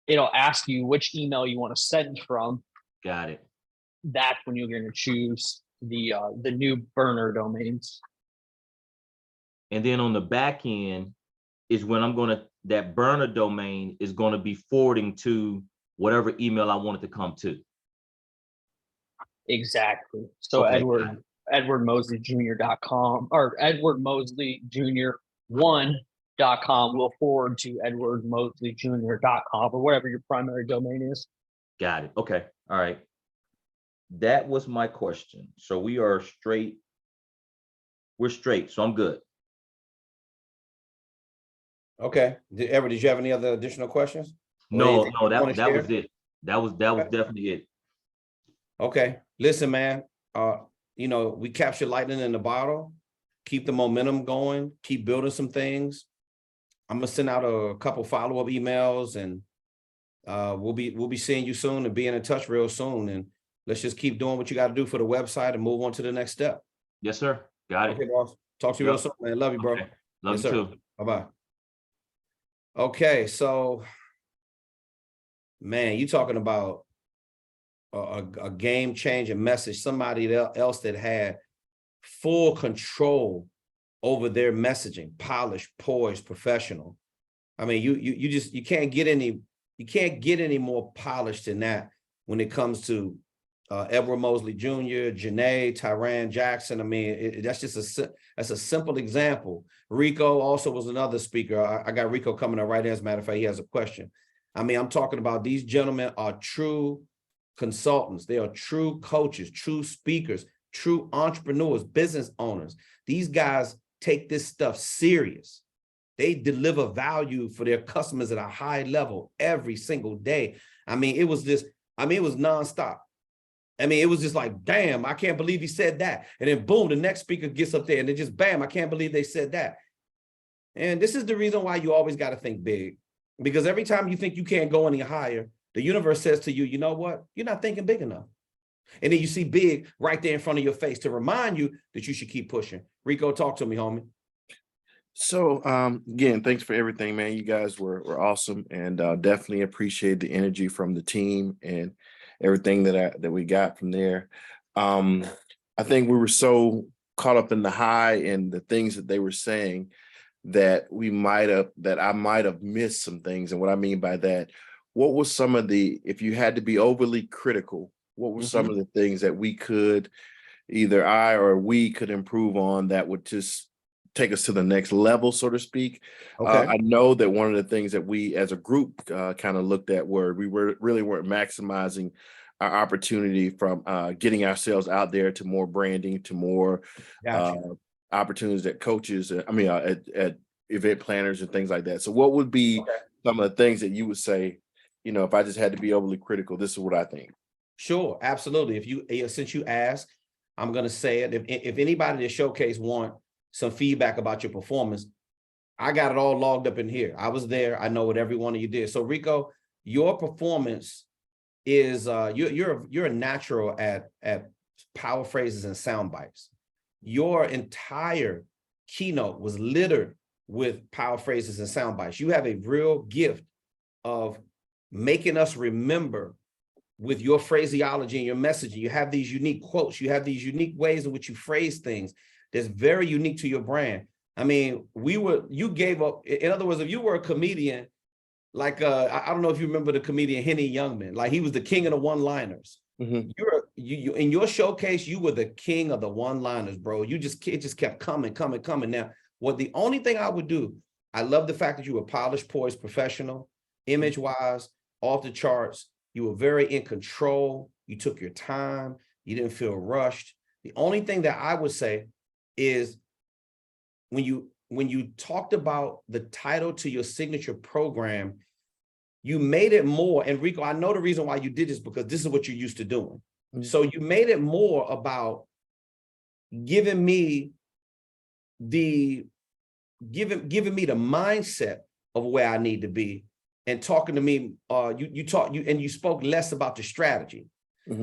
It'll ask you which email you want to send from. Got it. That's when you're going to choose the new burner domains. And then on the back end is when that burner domain is going to be forwarding to whatever email I want it to come to. Exactly. So Okay. EdwardMosleyJr.com or EdwardMosleyJr1.com will forward to EdwardMosleyJr.com or whatever your primary domain is. Got it. Okay. All right. That was my question. So we are straight. We're straight. So I'm good. Okay. Edward, did you have any other additional questions? No, that was it. That was definitely it. Okay. Listen, man, we capture lightning in the bottle, keep the momentum going, keep building some things. I'm gonna send out a couple follow-up emails, and we'll be seeing you soon and being in touch real soon. And let's just keep doing what you got to do for the website and move on to the next step. Yes, sir. Got it. Okay, boss. Talk to you real soon, man. Love you, bro. Okay. Love you too. Bye-bye. Okay, so man, you talking about a game-changing message, somebody else that had full control over their messaging, polished, poised, professional. I mean, you can't get any more polished than that when it comes to Edward Mosley Jr., Janae, Tyran Jackson. I mean, that's a simple example. Rico also was another speaker. I got Rico coming up right there. As a matter of fact, he has a question. I mean, I'm talking about these gentlemen are true consultants. They are true coaches, true speakers, true entrepreneurs, business owners. These guys take this stuff serious. They deliver value for their customers at a high level every single day. I mean, it was nonstop. I mean, it was just like, damn, I can't believe he said that. And then boom, the next speaker gets up there and then just bam, I can't believe they said that. And this is the reason why you always got to think big, because every time you think you can't go any higher, the universe says to you, you know what? You're not thinking big enough. And then you see big right there in front of your face to remind you that you should keep pushing. Rico, talk to me, homie. So again, thanks for everything, man. You guys were awesome, and definitely appreciate the energy from the team and everything that we got from there. I think we were so caught up in the high and the things that they were saying that I might have missed some things. And what I mean by that, what was some of if you had to be overly critical, what were some of the things that we could, either I or we could improve on that would just take us to the next level, so to speak? Okay. I know that one of the things that we as a group kind of looked at we really weren't maximizing our opportunity from getting ourselves out there to more branding, to more opportunities that coaches, at event planners and things like that. So what would be some of the things that you would say, if I just had to be overly critical, this is what I think? Sure, absolutely. Since you asked, I'm going to say it. If anybody at Showcase want some feedback about your performance, I got it all logged up in here. I was there. I know what every one of you did. So Rico, your performance is you're a natural at power phrases and sound bites. Your entire keynote was littered with power phrases and sound bites. You have a real gift of making us remember with your phraseology and your messaging. You have these unique quotes. You have these unique ways in which you phrase things that's very unique to your brand. I mean, you gave up. In other words, if you were a comedian, like I don't know if you remember the comedian Henny Youngman, like he was the king of the one-liners. You in your showcase, you were the king of the one-liners, bro. It just kept coming. Now, the only thing I would do, I love the fact that you were polished, poised, professional, image-wise, off the charts. You were very in control. You took your time. You didn't feel rushed. The only thing that I would say is when you talked about the title to your signature program, you made it more, and Rico, I know the reason why you did this because this is what you're used to doing. So you made it more about giving me the mindset of where I need to be, and talking to me. You spoke less about the strategy.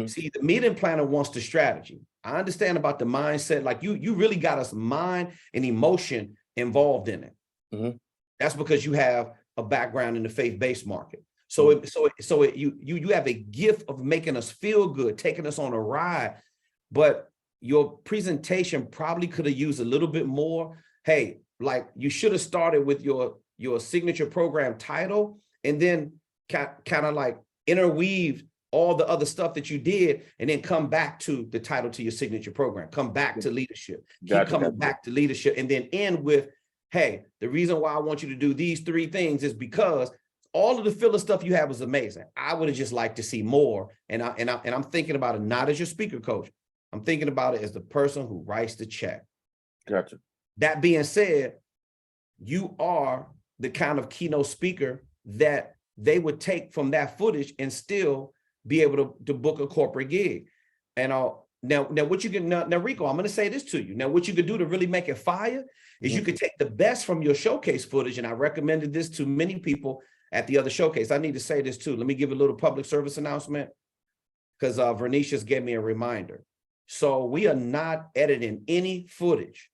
See, the meeting planner wants the strategy. I understand about the mindset. Like you really got us mind and emotion involved in it. That's because you have a background in the faith-based market. So you have a gift of making us feel good, taking us on a ride. But your presentation probably could have used a little bit more. Hey, like you should have started with your signature program title, and then kind of like interweave all the other stuff that you did, and then come back to the title to your signature program, come back to leadership, keep coming back to leadership, and then end with, hey, the reason why I want you to do these 3 things is because all of the filler stuff you have was amazing. I would have just liked to see more. And I'm thinking about it not as your speaker coach. I'm thinking about it as the person who writes the check. Gotcha. That being said, you are the kind of keynote speaker that they would take from that footage and still be able to book a corporate gig. And now what you can now Rico, I'm going to say this to you. Now, what you could do to really make it fire is you could take the best from your showcase footage. And I recommended this to many people at the other showcase. I need to say this too. Let me give a little public service announcement, because Vernicius gave me a reminder. So we are not editing any footage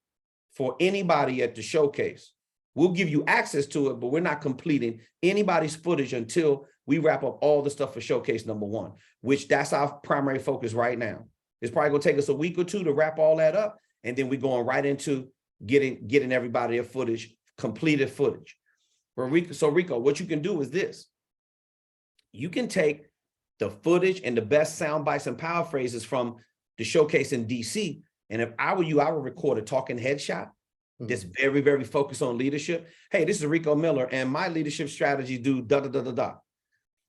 for anybody at the showcase. We'll give you access to it, but we're not completing anybody's footage until we wrap up all the stuff for showcase #1, which that's our primary focus right now. It's probably gonna take us a week or 2 to wrap all that up. And then we're going right into getting everybody their footage, completed footage. So Rico, what you can do is this. You can take the footage and the best sound bites and power phrases from the showcase in DC. And if I were you, I would record a talking headshot that's very, very focused on leadership. Hey, this is Rico Miller, and my leadership strategy do da da da da da.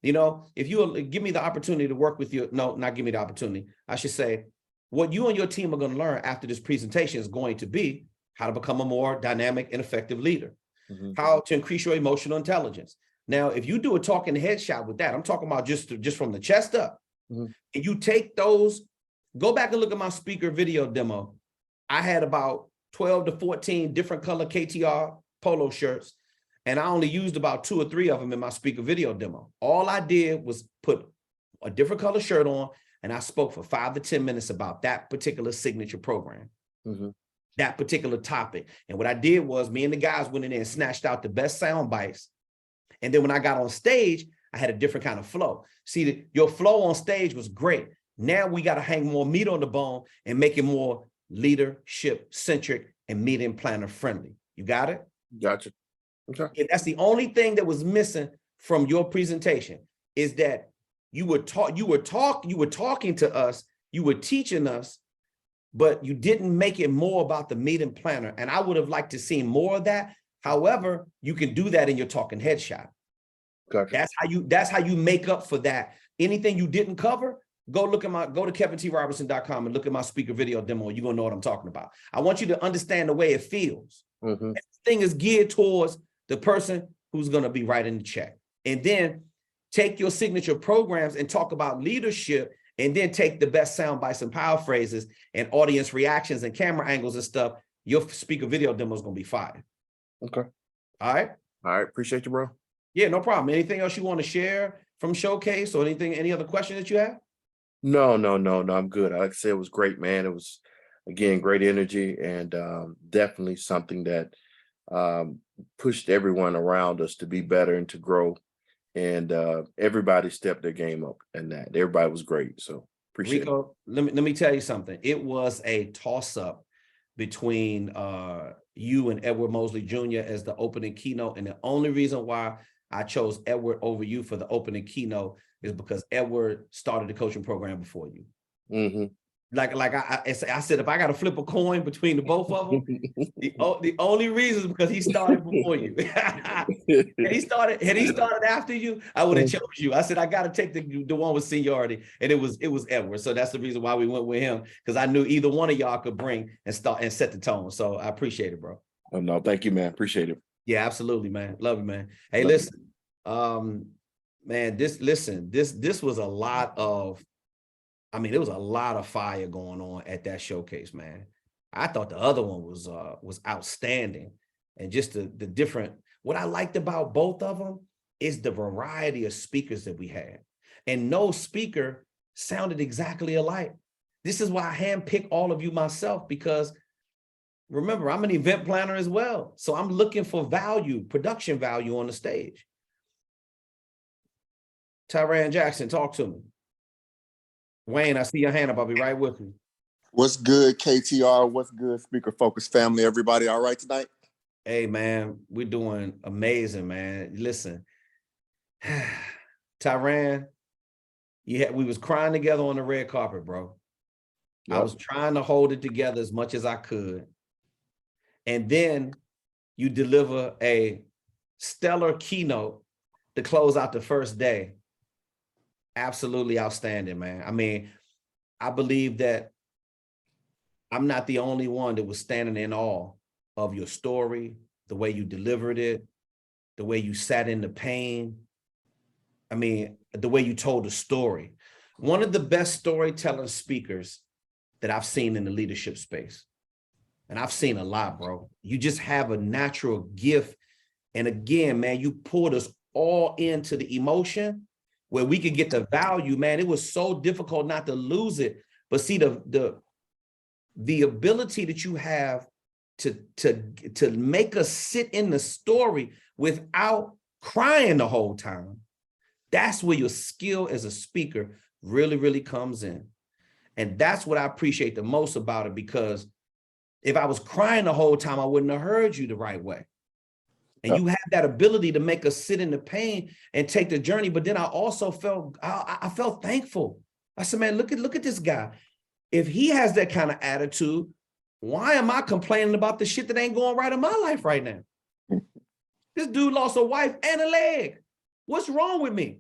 You know, if you give me the opportunity to work with you, no, not give me the opportunity. I should say, what you and your team are going to learn after this presentation is going to be how to become a more dynamic and effective leader, how to increase your emotional intelligence. Now, if you do a talking headshot with that, I'm talking about just from the chest up, and you take those, go back and look at my speaker video demo. I had about 12 to 14 different color KTR polo shirts, and I only used about 2 or 3 of them in my speaker video demo. All I did was put a different color shirt on, and I spoke for 5 to 10 minutes about that particular signature program, that particular topic. And what I did was me and the guys went in there and snatched out the best sound bites. And then when I got on stage, I had a different kind of flow. See, your flow on stage was great. Now we got to hang more meat on the bone and make it more leadership centric and meeting planner friendly. You got it? Gotcha. Okay. And that's the only thing that was missing from your presentation, is that you were talking to us, you were teaching us, but you didn't make it more about the meeting planner. And I would have liked to see more of that. However, you can do that in your talking headshot. Gotcha. That's how you make up for that. Anything you didn't cover, go to KevinTRobertson.com and look at my speaker video demo. You're gonna know what I'm talking about. I want you to understand the way it feels. Everything is geared towards the person who's gonna be writing the check. And then take your signature programs and talk about leadership, and then take the best sound bites and power phrases and audience reactions and camera angles and stuff. Your speaker video demo is gonna be fire. Okay. All right. All right. Appreciate you, bro. Yeah, no problem. Anything else you want to share from Showcase, or any other question that you have? No, I'm good. Like I said, it was great, man. It was, again, great energy, and definitely something that pushed everyone around us to be better and to grow. And everybody stepped their game up, and that everybody was great. So appreciate Rico, let me tell you something. It was a toss-up between you and Edward Mosley Jr. as the opening keynote. And the only reason why I chose Edward over you for the opening keynote is because Edward started the coaching program before you. I said, if I got to flip a coin between the both of them, the only reason is because he started before you. Had he started after you, I would have chose you. I said, I got to take the one with seniority, and it was Edward. So that's the reason why we went with him, because I knew either one of y'all could bring and start and set the tone. So I appreciate it, bro. Oh, no, thank you, man. Appreciate it. Yeah, absolutely, man. Love you, man. Hey, Love listen, man, this was a lot of, I mean, there was a lot of fire going on at that showcase, man. I thought the other one was outstanding. And just the different, what I liked about both of them is the variety of speakers that we had. And no speaker sounded exactly alike. This is why I handpicked all of you myself, because remember, I'm an event planner as well. So I'm looking for value, production value on the stage. Tyran Jackson, talk to me. Wayne, I see your hand up. I'll be right with you. What's good, KTR? What's good, Speaker Focus family? Everybody all right tonight? Hey, man, we're doing amazing, man. Listen, Tyran, we was crying together on the red carpet, bro. Yep. I was trying to hold it together as much as I could. And then you deliver a stellar keynote to close out the first day. Absolutely outstanding, man. I mean, I believe that I'm not the only one that was standing in awe of your story, the way you delivered it, the way you sat in the pain. I mean, the way you told the story. One of the best storytelling speakers that I've seen in the leadership space. And I've seen a lot, bro. You just have a natural gift. And again, man, you pulled us all into the emotion where we could get the value, man. It was so difficult not to lose it. But see, the ability that you have to make us sit in the story without crying the whole time, that's where your skill as a speaker really, really comes in. And that's what I appreciate the most about it, because if I was crying the whole time, I wouldn't have heard you the right way. And you have that ability to make us sit in the pain and take the journey. But then I also felt, I felt thankful. I said, man, look at this guy. If he has that kind of attitude, why am I complaining about the shit that ain't going right in my life right now? This dude lost a wife and a leg. What's wrong with me?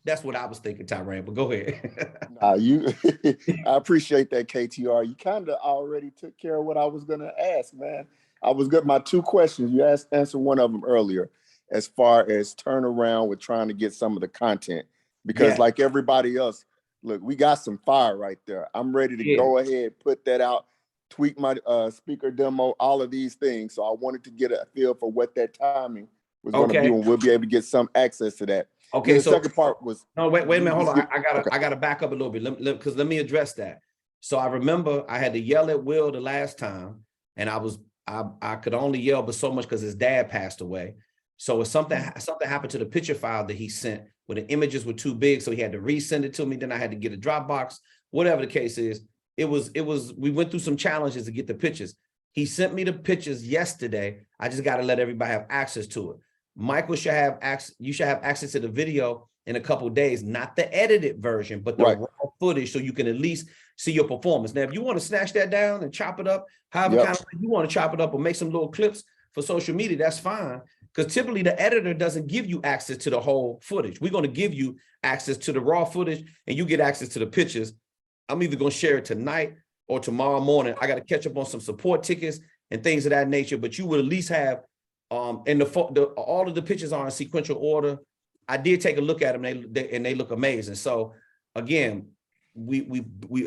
That's what I was thinking, Tyran, but go ahead. I appreciate that, KTR. You kind of already took care of what I was going to ask, man. I was good. My two questions, you answered one of them earlier, as far as turnaround with trying to get some of the content, because like everybody else, look, we got some fire right there. I'm ready to go ahead, put that out, tweak my speaker demo, all of these things. So I wanted to get a feel for what that timing was going to be, and we'll be able to get some access to that. Okay, the so second part was wait a minute, hold on. I gotta back up a little bit, because let me address that. So I remember I had to yell at Will the last time, and I could only yell but so much because his dad passed away. So if something happened to the picture file that he sent, where the images were too big, so he had to resend it to me. Then I had to get a Dropbox, whatever the case is. We went through some challenges to get the pictures. He sent me the pictures yesterday. I just got to let everybody have access to it. Michael should have access. You should have access to the video in a couple of days, not the edited version, but the raw footage, so you can at least see your performance. Now, if you want to snatch that down and chop it up, however kind of you want to chop it up, or make some little clips for social media, that's fine. Because typically the editor doesn't give you access to the whole footage. We're going to give you access to the raw footage, and you get access to the pictures. I'm either going to share it tonight or tomorrow morning. I got to catch up on some support tickets and things of that nature, but you will at least have, and all of the pictures are in sequential order. I did take a look at them, and they look amazing. So again, we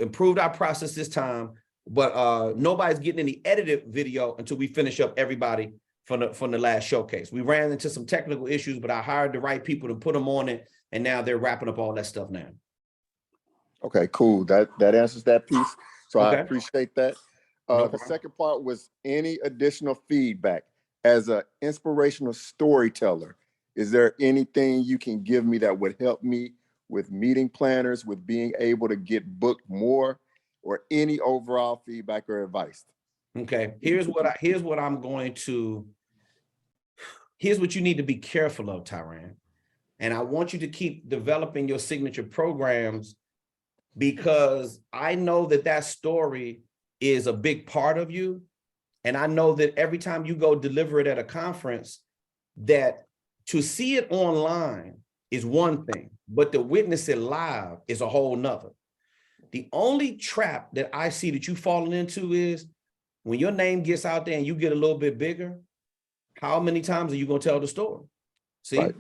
improved our process this time, but nobody's getting any edited video until we finish up everybody from the last showcase. We ran into some technical issues, but I hired the right people to put them on it, and now they're wrapping up all that stuff now. Okay, cool. That answers that piece. So I appreciate that. The second part was any additional feedback as an inspirational storyteller. Is there anything you can give me that would help me with meeting planners, with being able to get booked more, or any overall feedback or advice? Okay, here's what you need to be careful of, Tyran. And I want you to keep developing your signature programs because I know that that story is a big part of you. And I know that every time you go deliver it at a conference, that to see it online is one thing, but to witness it live is a whole nother. The only trap that I see that you falling into is when your name gets out there and you get a little bit bigger, how many times are you going to tell the story? See, Right.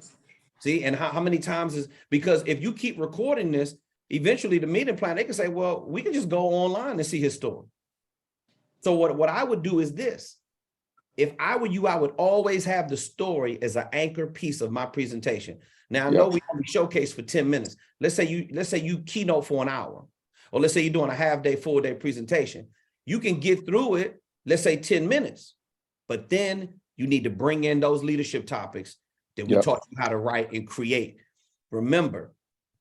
see, and how many times is, because if you keep recording this, eventually the meeting plan, they can say, well, we can just go online and see his story. So what I would do is this. If I were you, I would always have the story as an anchor piece of my presentation. Now I know we only showcase for 10 minutes. Let's say you keynote for an hour, or let's say you're doing a half day, full day presentation. You can get through it, let's say 10 minutes, but then you need to bring in those leadership topics that we taught you how to write and create. Remember,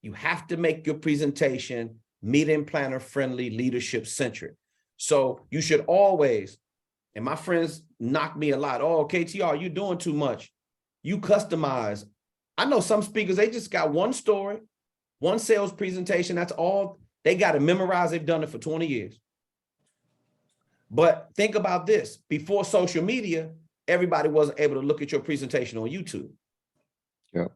you have to make your presentation meeting planner friendly, leadership centric. So you should always, and my friends knock me a lot, oh, KTR, you're doing too much. You customize. I know some speakers, they just got one story, one sales presentation, that's all. They got to memorize, they've done it for 20 years. But think about this, before social media, everybody wasn't able to look at your presentation on YouTube. Yeah.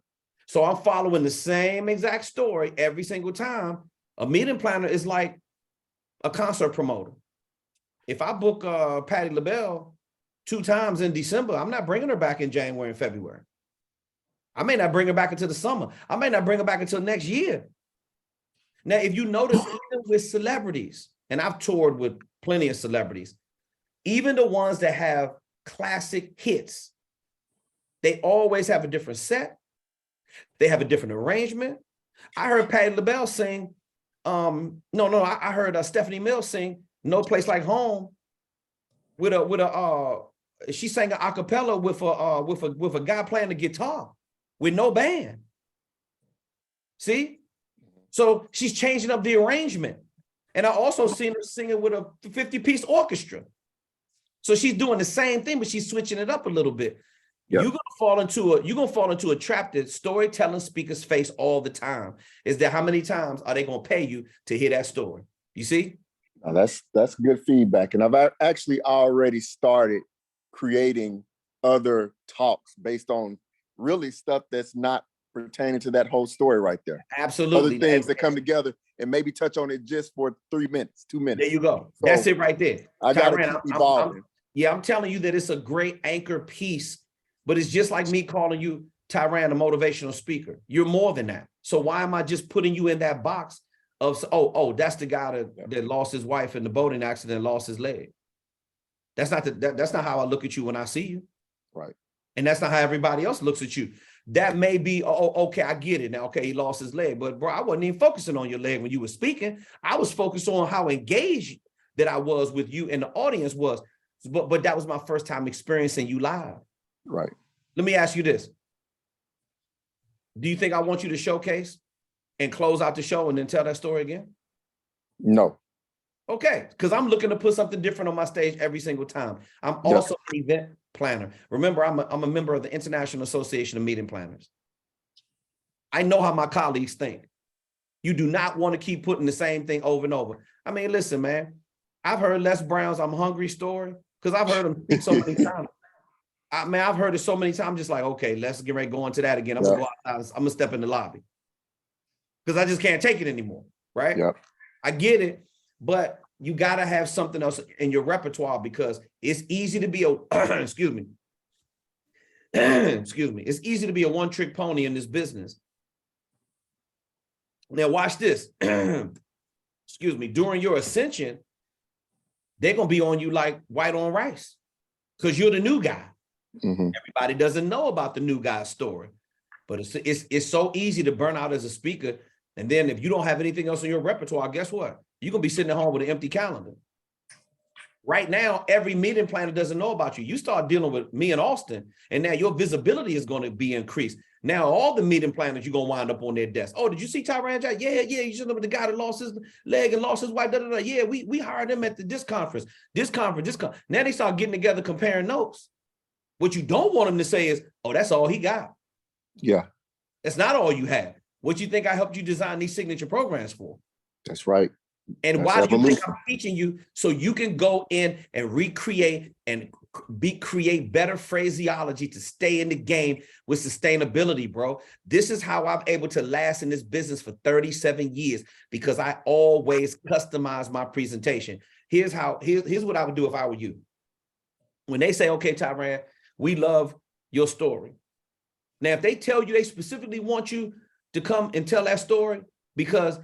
So I'm following the same exact story every single time. A meeting planner is like a concert promoter. If I book Patti LaBelle 2 times in December, I'm not bringing her back in January and February. I may not bring her back until the summer. I may not bring her back until next year. Now, if you notice, even with celebrities, and I've toured with plenty of celebrities, even the ones that have classic hits, they always have a different set. They have a different arrangement. I heard Patti LaBelle sing, I heard Stephanie Mills sing No Place Like Home she sang an a cappella with a guy playing the guitar with no band. See? So she's changing up the arrangement. And I also seen her singing with a 50-piece orchestra. So she's doing the same thing, but she's switching it up a little bit. Yep. You're gonna fall into a trap that storytelling speakers face all the time. Is that how many times are they gonna pay you to hear that story? You see? Now that's good feedback. And I've actually already started creating other talks based on really stuff that's not pertaining to that whole story right there. Absolutely. Other things that come together and maybe touch on it just for 3 minutes, 2 minutes. There you go. So that's it right there. I got to keep evolving. I'm telling you that it's a great anchor piece, but it's just like me calling you, Tyran, a motivational speaker. You're more than that. So why am I just putting you in that box of, that's the guy that lost his wife in the boating accident and lost his leg? That's not how I look at you when I see you. Right. And that's not how everybody else looks at you. That may be, okay, I get it now. Okay, he lost his leg. But bro, I wasn't even focusing on your leg when you were speaking. I was focused on how engaged that I was with you and the audience was. But that was my first time experiencing you live. Right. Let me ask you this. Do you think I want you to showcase and close out the show and then tell that story again? No. Okay, because I'm looking to put something different on my stage every single time. I'm also an event planner. Remember, I'm a member of the International Association of Meeting Planners. I know how my colleagues think. You do not want to keep putting the same thing over and over. I mean, listen, man, I've heard Les Brown's I'm Hungry story because I've heard him speak so many times. I've heard it so many times, just like, okay, let's get ready to go into that again. I'm gonna go outside, I'm gonna step in the lobby because I just can't take it anymore, right? Yep. I get it, but you gotta have something else in your repertoire because it's easy to be a, excuse me, it's easy to be a one-trick pony in this business. Now watch this, excuse me, during your ascension, they're gonna be on you like white on rice because you're the new guy. Mm-hmm. Everybody doesn't know about the new guy's story, but it's so easy to burn out as a speaker. And then if you don't have anything else in your repertoire, guess what? You're gonna be sitting at home with an empty calendar. Right now, every meeting planner doesn't know about you. You start dealing with me and Austin, and now your visibility is gonna be increased. Now all the meeting planners, you're gonna wind up on their desk. Oh, did you see Tyran Jack? Yeah, you should know the guy that lost his leg and lost his wife. Yeah, we hired him at this conference. Now they start getting together, comparing notes. What you don't want them to say is, oh, that's all he got. Yeah. That's not all you have. What you think I helped you design these signature programs for? That's right. And That's why do you think evolution. I'm teaching you? So you can go in and recreate and create better phraseology to stay in the game with sustainability, bro. This is how I'm able to last in this business for 37 years, because I always customize my presentation. Here's what I would do if I were you. When they say, okay, Tyran, we love your story. Now, if they tell you they specifically want you to come and tell that story because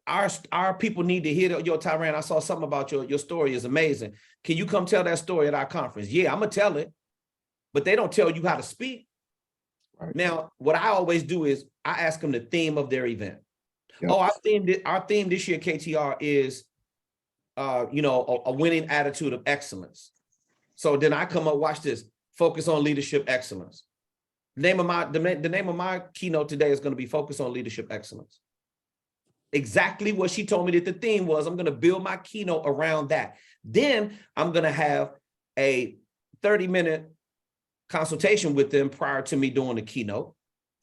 our people need to hear that, yo, Tyran, I saw something about your story is amazing. Can you come tell that story at our conference? Yeah, I'm gonna tell it, but they don't tell you how to speak. Right. Now, what I always do is I ask them the theme of their event. Yep. Oh, our theme this year, KTR, is a winning attitude of excellence. So then I come up, watch this, focus on leadership excellence. The name of my keynote today is going to be focus on leadership excellence. Exactly what she told me that the theme was. I'm going to build my keynote around that. Then I'm going to have a 30-minute consultation with them prior to me doing the keynote.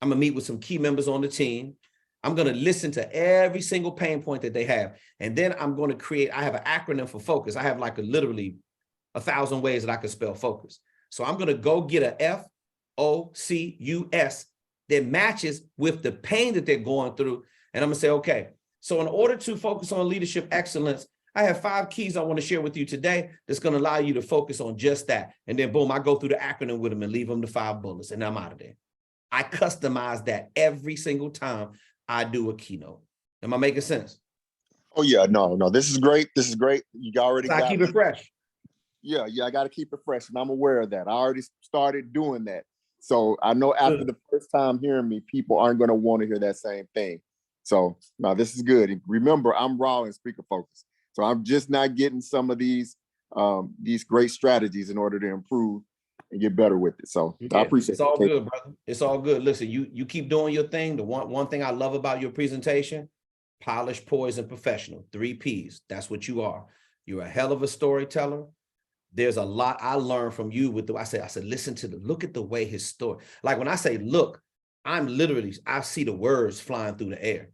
I'm going to meet with some key members on the team. I'm going to listen to every single pain point that they have. And then I'm going to create, I have an acronym for focus. I have like literally 1,000 ways that I could spell focus. So I'm going to go get a FOCUS that matches with the pain that they're going through. And I'm going to say, okay, so in order to focus on leadership excellence, I have 5 keys I want to share with you today that's going to allow you to focus on just that. And then boom, I go through the acronym with them and leave them the 5 bullets and I'm out of there. I customize that every single time I do a keynote. Am I making sense? Oh yeah, no, this is great. This is great. You already got I keep it fresh. Yeah, I got to keep it fresh, and I'm aware of that. I already started doing that. So I know after the first time hearing me, people aren't going to want to hear that same thing. So no, this is good. And remember, I'm raw and speaker focused. So I'm just not getting some of these great strategies in order to improve and get better with it. So I appreciate it. It's all good, brother. It's all good. Listen, you keep doing your thing. The one thing I love about your presentation, polished, poised, and professional. 3 Ps. That's what you are. You're a hell of a storyteller. There's a lot I learned from you with I said, listen to look at the way his story, like when I say, look, I see the words flying through the air.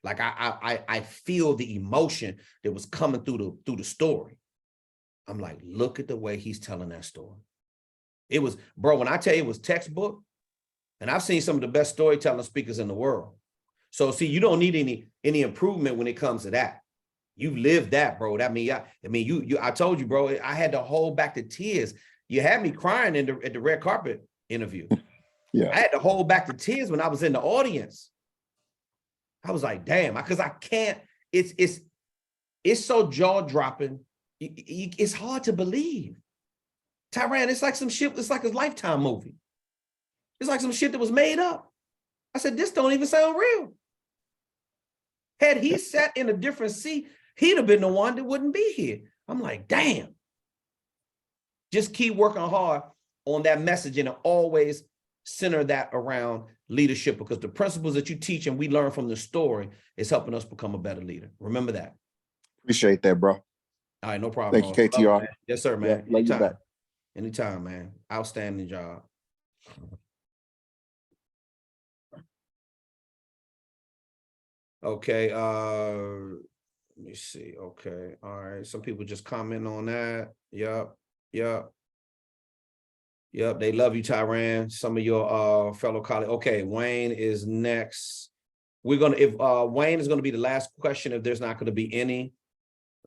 Like I feel the emotion that was coming through the story. I'm like, look at the way he's telling that story. It was, bro, when I tell you it was textbook, and I've seen some of the best storytelling speakers in the world. So see, you don't need any improvement when it comes to that. You lived that, bro. I told you, bro, I had to hold back the tears. You had me crying at the red carpet interview. Yeah. I had to hold back the tears when I was in the audience. I was like, damn, because I can't, it's so jaw-dropping. It's hard to believe. Tyran, it's like some shit, it's like a Lifetime movie. It's like some shit that was made up. I said, this don't even sound real. Had he sat in a different seat, he'd have been the one that wouldn't be here. I'm like, damn. Just keep working hard on that message and always center that around leadership, because the principles that you teach and we learn from the story is helping us become a better leader. Remember that. Appreciate that, bro. All right, no problem. Thank you, KTR. Love it, yes, sir, man. Yeah, Anytime. Anytime, man. Outstanding job. Okay, let me see. Okay, all right. Some people just comment on that. Yep. They love you, Tyran. Some of your fellow colleagues. Okay, Wayne is next. We're gonna, if Wayne is gonna be the last question, if there's not gonna be any.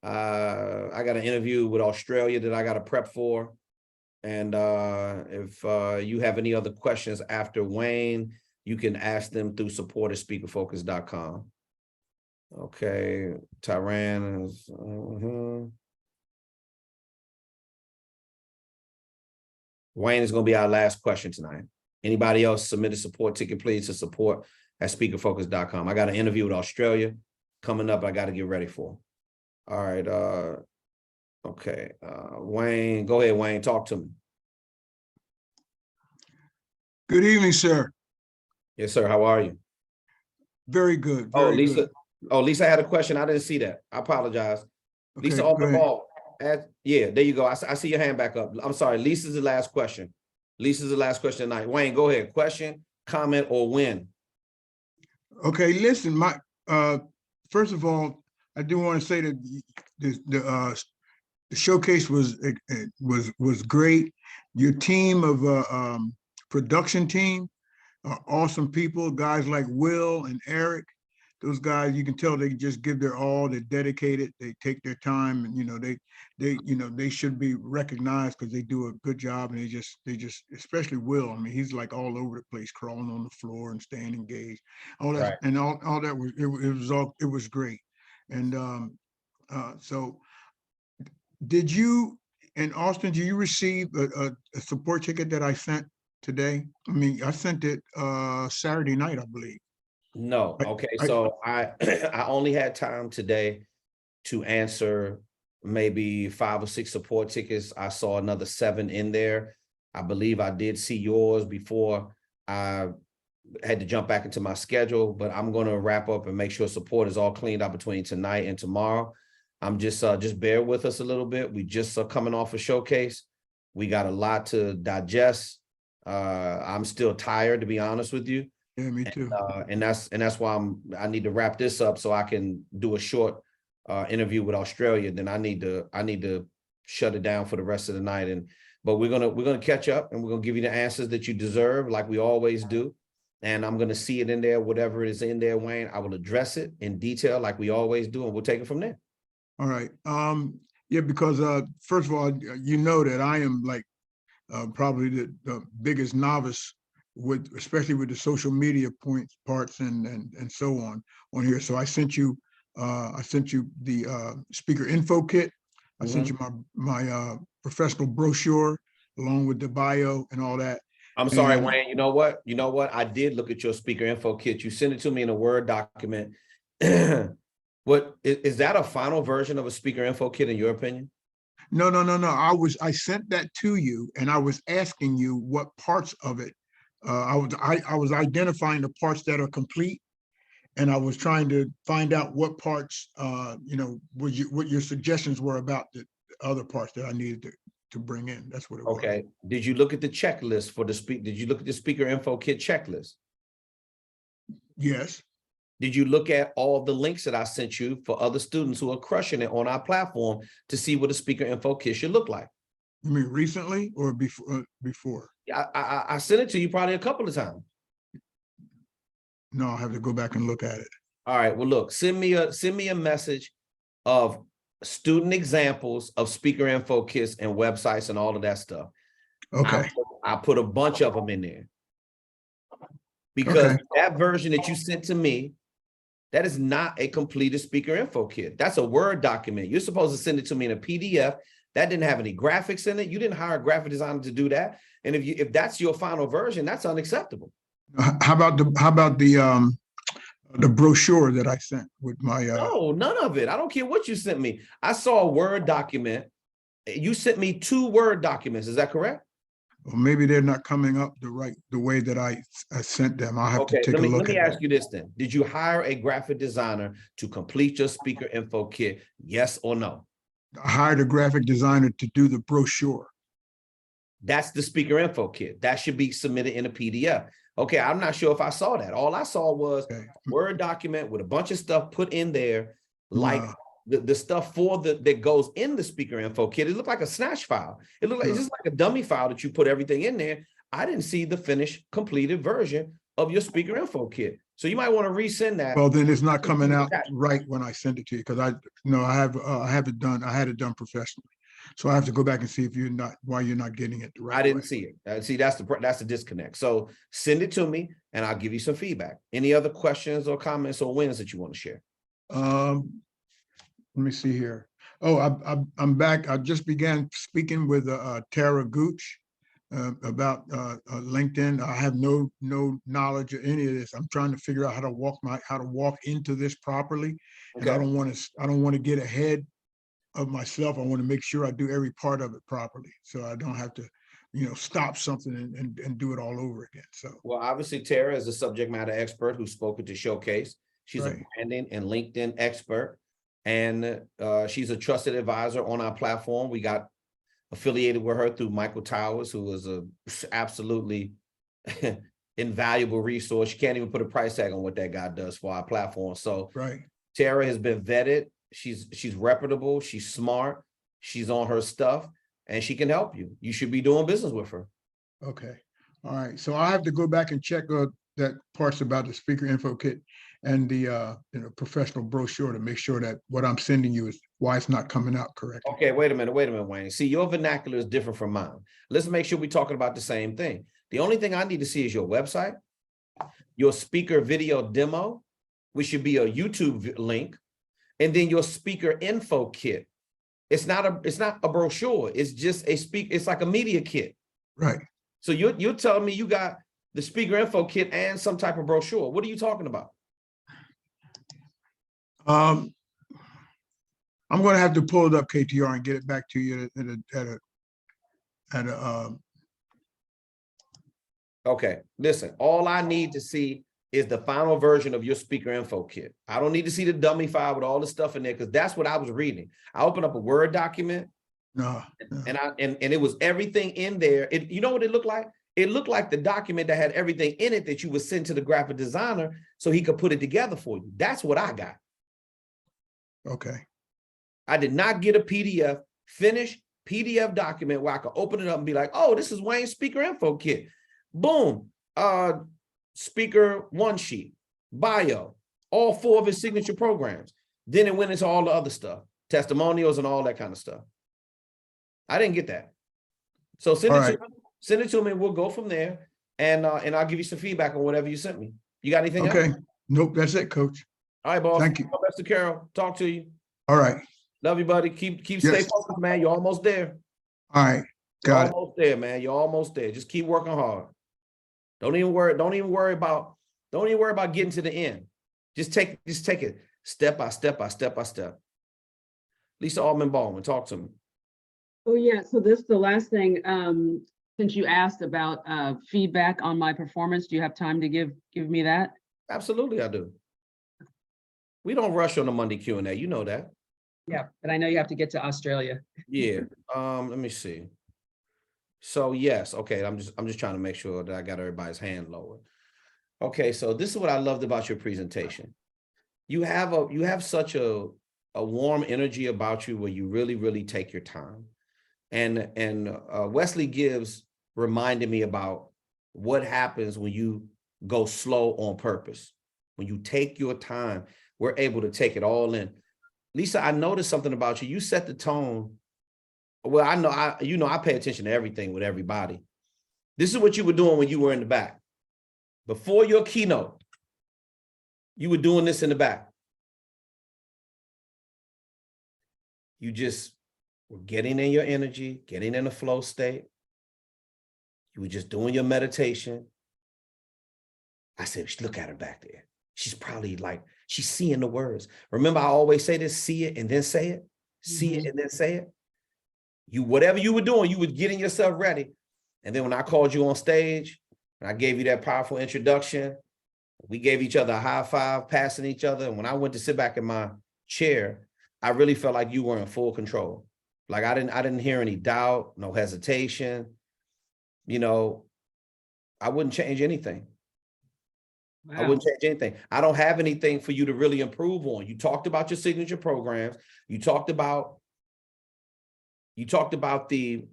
I got an interview with Australia that I got to prep for. And if you have any other questions after Wayne, you can ask them through support@speakerfocus.com. Okay, Tyran is. Wayne is going to be our last question tonight. Anybody else submit a support ticket, please, to support@speakerfocus.com. I got an interview with Australia coming up. I got to get ready for. All right. Okay. Wayne, go ahead, Wayne. Talk to me. Good evening, sir. Yes, sir. How are you? Very good. Very Lisa. Good. Oh, Lisa had a question. I didn't see that. I apologize. Okay, Lisa, off the ball. Yeah, there you go. I see your hand back up. I'm sorry. Lisa's the last question. Lisa's the last question tonight. Wayne, go ahead. Question, comment, or win. Okay, listen, first of all, I do want to say that the showcase was great. Your team of production team are awesome people, guys like Will and Eric. Those guys, you can tell they just give their all, they're dedicated, they take their time, and they should be recognized because they do a good job, and they just especially Will. I mean, he's like all over the place, crawling on the floor and staying engaged. All that, Right. and all that was it was great. And so did you, and Austin, do you receive a support ticket that I sent today? I mean, I sent it Saturday night, I believe. No. Okay. So I I only had time today to answer maybe 5 or 6 support tickets. I saw another 7 in there. I believe I did see yours before I had to jump back into my schedule, but I'm going to wrap up and make sure support is all cleaned up between tonight and tomorrow. I'm just bear with us a little bit. We just are coming off a showcase. We got a lot to digest. I'm still tired, to be honest with you. Yeah, me too. And that's why I need to wrap this up so I can do a short interview with Australia. Then I need to shut it down for the rest of the night. But we're gonna catch up, and we're gonna give you the answers that you deserve, like we always do. And I'm gonna see it in there, whatever is in there, Wayne. I will address it in detail, like we always do, and we'll take it from there. All right. Yeah, because first of all, you know that I am like probably the biggest novice especially with the social media parts and so on here. So I sent you the speaker info kit. I sent you my professional brochure along with the bio and all that. I'm sorry, Wayne. You know what? I did look at your speaker info kit. You sent it to me in a Word document. What is that, a final version of a speaker info kit in your opinion? No. I sent that to you, and I was asking you what parts of it. I was identifying the parts that are complete, and I was trying to find out what parts, what your suggestions were about the other parts that I needed to bring in. That's what it was. Okay. Did you look at the checklist for did you look at the speaker info kit checklist? Yes. Did you look at all the links that I sent you for other students who are crushing it on our platform to see what a speaker info kit should look like? You mean recently or before? I sent it to you probably a couple of times. No, I'll have to go back and look at it. All right. Well, look, send me a message of student examples of speaker info kits and websites and all of that stuff. Okay. I put a bunch of them in there because that version that you sent to me, that is not a completed speaker info kit. That's a Word document. You're supposed to send it to me in a PDF. That didn't have any graphics in it. You didn't hire a graphic designer to do that. And if that's your final version, that's unacceptable. How about the brochure that I sent with my No, none of it. I don't care what you sent me. I saw a Word document. You sent me 2 Word documents. Is that correct? Well, maybe they're not coming up the way that I sent them. I'll have to take a look. Let me ask you this then. Did you hire a graphic designer to complete your speaker info kit? Yes or no? I hired a graphic designer to do the brochure. That's the speaker info kit. That should be submitted in a PDF. Okay, I'm not sure if I saw that. All I saw was a Word document with a bunch of stuff put in there, like the stuff that goes in the speaker info kit. It looked like a snatch file. It looked like it's just like a dummy file that you put everything in there. I didn't see the finished, completed version of your speaker info kit. So you might want to resend that. Well, then it's not coming out right when I send it to you because I had it done professionally. So I have to go back and see why you're not getting it the right way. I didn't see it. See, that's the disconnect. So send it to me and I'll give you some feedback. Any other questions or comments or wins that you want to share? Let me see here. Oh, I'm back. I just began speaking with Tara Gooch about LinkedIn. I have no knowledge of any of this. I'm trying to figure out how to walk into this properly. Okay. And I don't want to get ahead of myself. I want to make sure I do every part of it properly, so I don't have to, stop something and do it all over again. So, well, obviously Tara is a subject matter expert who spoke at the showcase. She's a branding and LinkedIn expert, and she's a trusted advisor on our platform. We got affiliated with her through Michael Towers, who is a absolutely invaluable resource. You can't even put a price tag on what that guy does for our platform. So Tara has been vetted She's reputable, she's smart, she's on her stuff, and she can help you. You should be doing business with her. Okay, all right. So I have to go back and check that parts about the speaker info kit and the professional brochure to make sure that what I'm sending you is why it's not coming out correctly. Okay, wait a minute, Wayne. See, your vernacular is different from mine. Let's make sure we're talking about the same thing. The only thing I need to see is your website, your speaker video demo, which should be a YouTube link, and then your speaker info kit. It's not a brochure. It's just it's like a media kit. Right. So you're telling me you got the speaker info kit and some type of brochure. What are you talking about? I'm going to have to pull it up, KTR, and get it back to you at a Okay, listen, all I need to see is the final version of your speaker info kit. I don't need to see the dummy file with all the stuff in there, because that's what I was reading. I opened up a Word document and it was everything in there. You know what it looked like? It looked like the document that had everything in it that you would send to the graphic designer so he could put it together for you. That's what I got. Okay. I did not get a PDF, finished PDF document where I could open it up and be like, oh, this is Wayne's speaker info kit. Boom. Speaker one sheet, bio, all 4 of his signature programs. Then it went into all the other stuff, testimonials and all that kind of stuff. I didn't get that. So send it to me and we'll go from there. And I'll give you some feedback on whatever you sent me. You got anything else? Okay. Nope, that's it, Coach. All right, boss. Thank you. Best to Carol. Talk to you. All right. Love you, buddy. Keep stay focused, man. You're almost there. All right. Got it. Almost there, man. You're almost there. Just keep working hard. Don't even worry about getting to the end. Just take it step by step by step by step. Lisa Altman-Baldwin, talk to me. Oh, yeah. So this is the last thing. Since you asked about feedback on my performance, do you have time to give me that? Absolutely, I do. We don't rush on the Monday Q&A. You know that. Yeah, but I know you have to get to Australia. Yeah. Let me see. So yes, okay. I'm just trying to make sure that I got everybody's hand lowered. Okay, so this is what I loved about your presentation. You have such a warm energy about you where you really take your time. And Wesley Gibbs reminded me about what happens when you go slow on purpose. When you take your time, we're able to take it all in. Lisa, I noticed something about you. You set the tone. Well, I pay attention to everything with everybody. This is what you were doing when you were in the back. Before your keynote, you were doing this in the back. You just were getting in your energy, getting in a flow state. You were just doing your meditation. I said, look at her back there. She's probably like, she's seeing the words. Remember, I always say this, see it and then say it. See it and then say it. Whatever you were doing, you were getting yourself ready. And then when I called you on stage, and I gave you that powerful introduction, we gave each other a high five, passing each other. And when I went to sit back in my chair, I really felt like you were in full control. Like I didn't hear any doubt, no hesitation. You know, I wouldn't change anything. Wow. I wouldn't change anything. I don't have anything for you to really improve on. You talked about your signature programs. You talked about the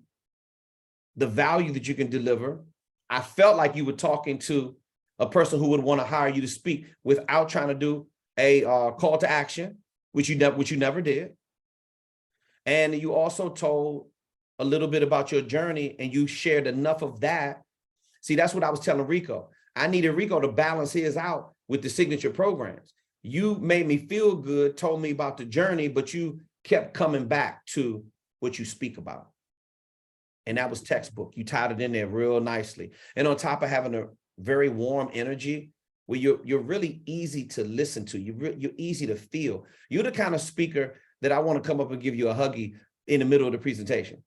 value that you can deliver. I felt like you were talking to a person who would want to hire you to speak without trying to do a call to action, which you never did. And you also told a little bit about your journey, and you shared enough of that. See, that's what I was telling Rico. I needed Rico to balance his out with the signature programs. You made me feel good, told me about the journey, but you kept coming back to what you speak about. And that was textbook. You tied it in there real nicely. And on top of having a very warm energy, where you're really easy to listen to, you're easy to feel. You're the kind of speaker that I want to come up and give you a huggy in the middle of the presentation.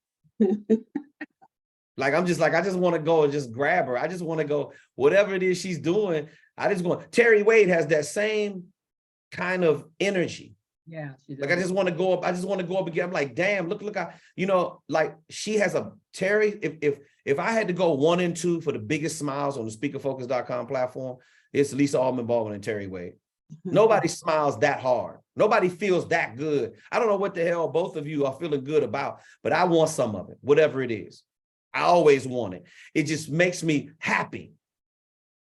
Like, I just want to go and just grab her. I just want to go, whatever it is she's doing, I just want. Terry Wade has that same kind of energy. Yeah. Like, I just want to go up. I just want to go up again. I'm like, damn, look, like she has Terry, if I had to go 1 and 2 for the biggest smiles on the speakerfocus.com platform, it's Lisa Altman-Baldwin and Terry Wade. Nobody smiles that hard Nobody feels that good. I don't know what the hell both of you are feeling good about, but I want some of it, whatever it is. I always want it. It just makes me happy.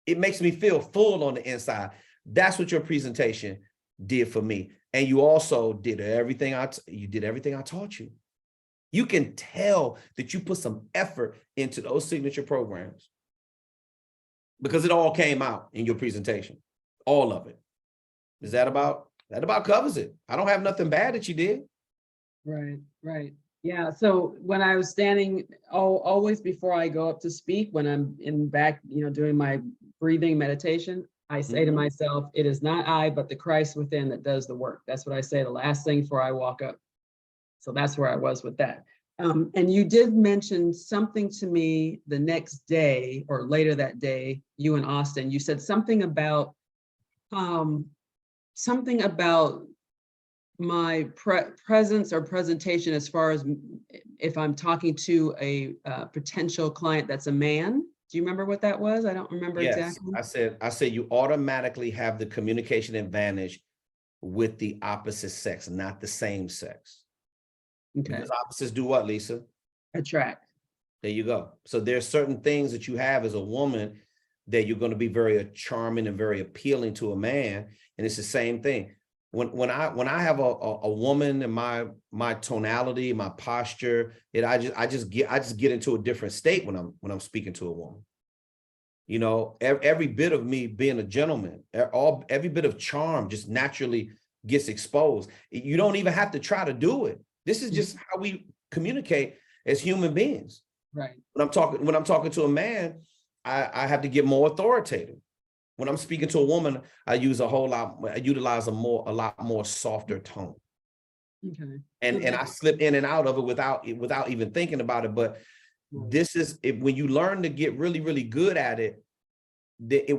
It makes me feel full on the inside. That's what your presentation did for me. And you also did everything I taught you. You can tell that you put some effort into those signature programs because it all came out in your presentation, all of it. That about covers it. I don't have nothing bad that you did. Right, right. Yeah, so when I was standing, always before I go up to speak, when I'm in back, doing my breathing meditation, I say to myself, it is not I, but the Christ within that does the work. That's what I say the last thing before I walk up. So that's where I was with that. And you did mention something to me the next day or later that day, you and Austin, you said something about my presence or presentation as far as if I'm talking to a potential client that's a man. Do you remember what that was? I don't remember exactly. I said you automatically have the communication advantage with the opposite sex, not the same sex. Okay. Because opposites do what, Lisa? Attract. There you go. So there's certain things that you have as a woman that you're going to be very charming and very appealing to a man. And it's the same thing. When I have a woman and my tonality, my posture, I just get into a different state when I'm speaking to a woman. Every bit of me being a gentleman, every bit of charm just naturally gets exposed. You don't even have to try to do it. This is just how we communicate as human beings. Right. When I'm talking to a man, I have to get more authoritative. When I'm speaking to a woman, I utilize a lot more softer tone. Okay. And I slip in and out of it without even thinking about it. But this is when you learn to get really, really good at it,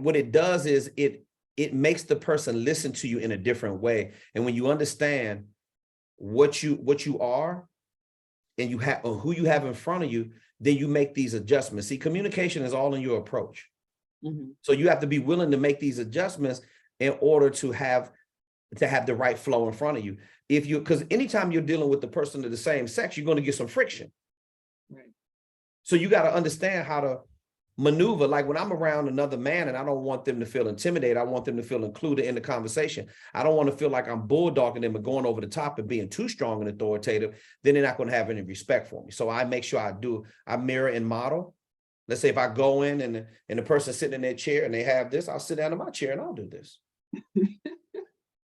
what it does is it makes the person listen to you in a different way. And when you understand what you are and you have or who you have in front of you, then you make these adjustments. See, communication is all in your approach. So you have to be willing to make these adjustments in order to have the right flow in front of you. Because anytime you're dealing with the person of the same sex, you're going to get some friction. Right. So you got to understand how to maneuver. Like when I'm around another man and I don't want them to feel intimidated, I want them to feel included in the conversation. I don't want to feel like I'm bulldogging them and going over the top and being too strong and authoritative. Then they're not going to have any respect for me. So I make sure I mirror and model. Let's say if I go in and the person sitting in their chair and they have this, I'll sit down in my chair and I'll do this.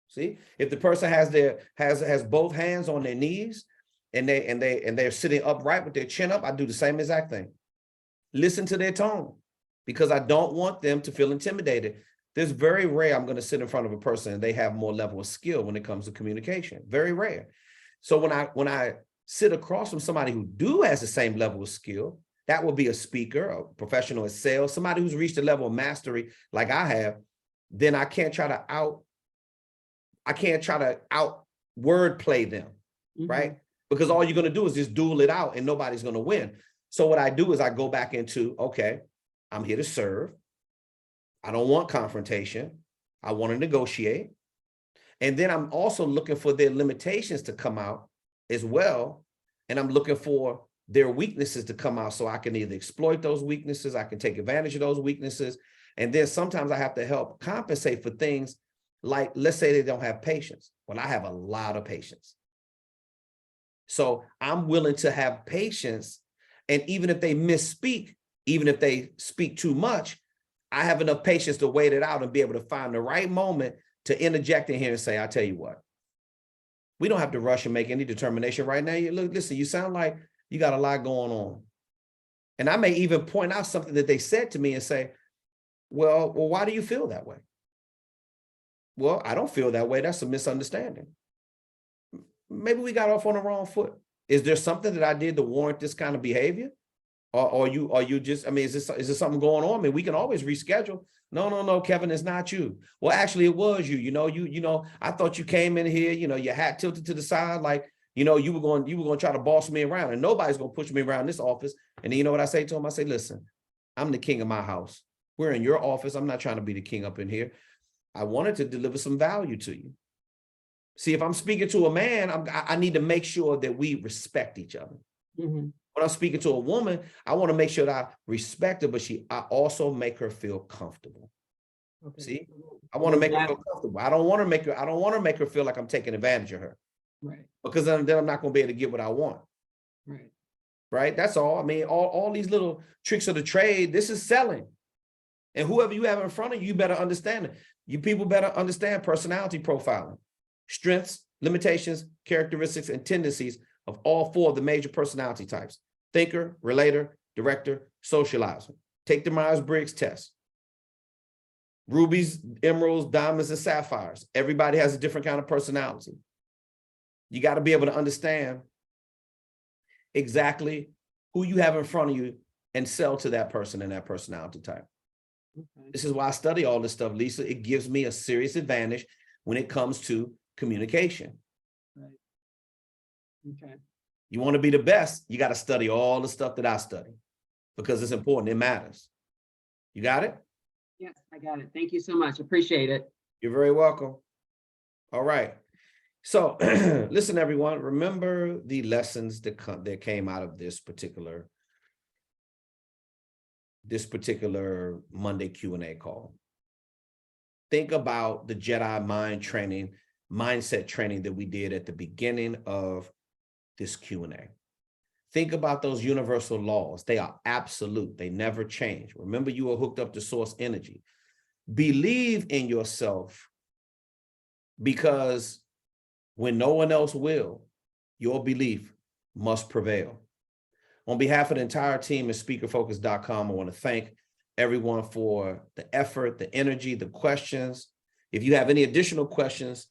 See, if the person has both hands on their knees and they're sitting upright with their chin up, I do the same exact thing. Listen to their tone because I don't want them to feel intimidated. There's very rare I'm going to sit in front of a person and they have more level of skill when it comes to communication. Very rare. So when I sit across from somebody who has the same level of skill, that will be a speaker, a professional in sales, somebody who's reached a level of mastery like I have, then I can't try to out wordplay them, right? Because all you're going to do is just duel it out and nobody's going to win. So what I do is I go back into, okay, I'm here to serve. I don't want confrontation. I want to negotiate. And then I'm also looking for their limitations to come out as well. And I'm looking for their weaknesses to come out so I can either exploit those weaknesses, I can take advantage of those weaknesses. And then sometimes I have to help compensate for things like, let's say they don't have patience. Well, I have a lot of patience. So I'm willing to have patience. And even if they misspeak, even if they speak too much, I have enough patience to wait it out and be able to find the right moment to interject in here and say, I'll tell you what, we don't have to rush and make any determination right now. Listen, you sound like you got a lot going on. And I may even point out something that they said to me and say, well, why do you feel that way? Well, I don't feel that way. That's a misunderstanding. Maybe we got off on the wrong foot. Is there something that I did to warrant this kind of behavior? Or you just, I mean, is there something going on? I mean, we can always reschedule. No, Kevin, it's not you. Well, actually it was you. You know, I thought you came in here, your hat tilted to the side, like, you were going to try to boss me around and nobody's going to push me around this office. And then you know what I say to him? I say, listen, I'm the king of my house. We're in your office. I'm not trying to be the king up in here. I wanted to deliver some value to you. See, if I'm speaking to a man, I need to make sure that we respect each other. Mhm. When I'm speaking to a woman, I want to make sure that I respect her, but I also make her feel comfortable. Okay. See, I want to make her feel comfortable. I don't want to make her feel like I'm taking advantage of her, Right, because then I'm not going to be able to get what I want. right. Right? That's all. I mean, all these little tricks of the trade, this is selling. And whoever you have in front of you, you better understand it. You people better understand personality profiling, strengths, limitations, characteristics, and tendencies of all 4 of the major personality types: thinker, relator, director, socializer. Take the Myers-Briggs test. Rubies, emeralds, diamonds, and sapphires. Everybody has a different kind of personality. You got to be able to understand exactly who you have in front of you and sell to that person and that personality type. Okay. This is why I study all this stuff, Lisa. It gives me a serious advantage when it comes to communication. Right. Okay. You want to be the best, you got to study all the stuff that I study, because it's important. It matters. You got it? Yes, I got it. Thank you so much. Appreciate it. You're very welcome. All right. So listen, everyone, remember the lessons that came out of this particular Monday Q&A call. Think about the Jedi mindset training that we did at the beginning of this Q&A. Think about those universal laws. They are absolute. They never change. Remember, you are hooked up to source energy. Believe in yourself, because when no one else will, your belief must prevail. On behalf of the entire team at speakerfocus.com, I want to thank everyone for the effort, the energy, the questions. If you have any additional questions,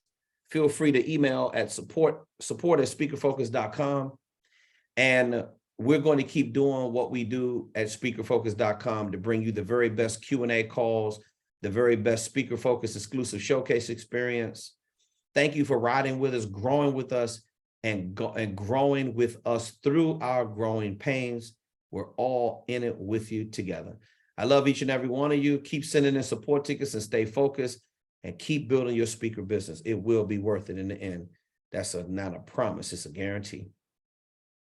feel free to email at support@speakerfocus.com. And we're going to keep doing what we do at speakerfocus.com to bring you the very best Q&A calls, the very best Speaker Focus exclusive showcase experience. Thank you for riding with us, growing with us, and growing with us through our growing pains. We're all in it with you together. I love each and every one of you. Keep sending in support tickets and stay focused, and keep building your speaker business. It will be worth it in the end. That's not a promise, it's a guarantee.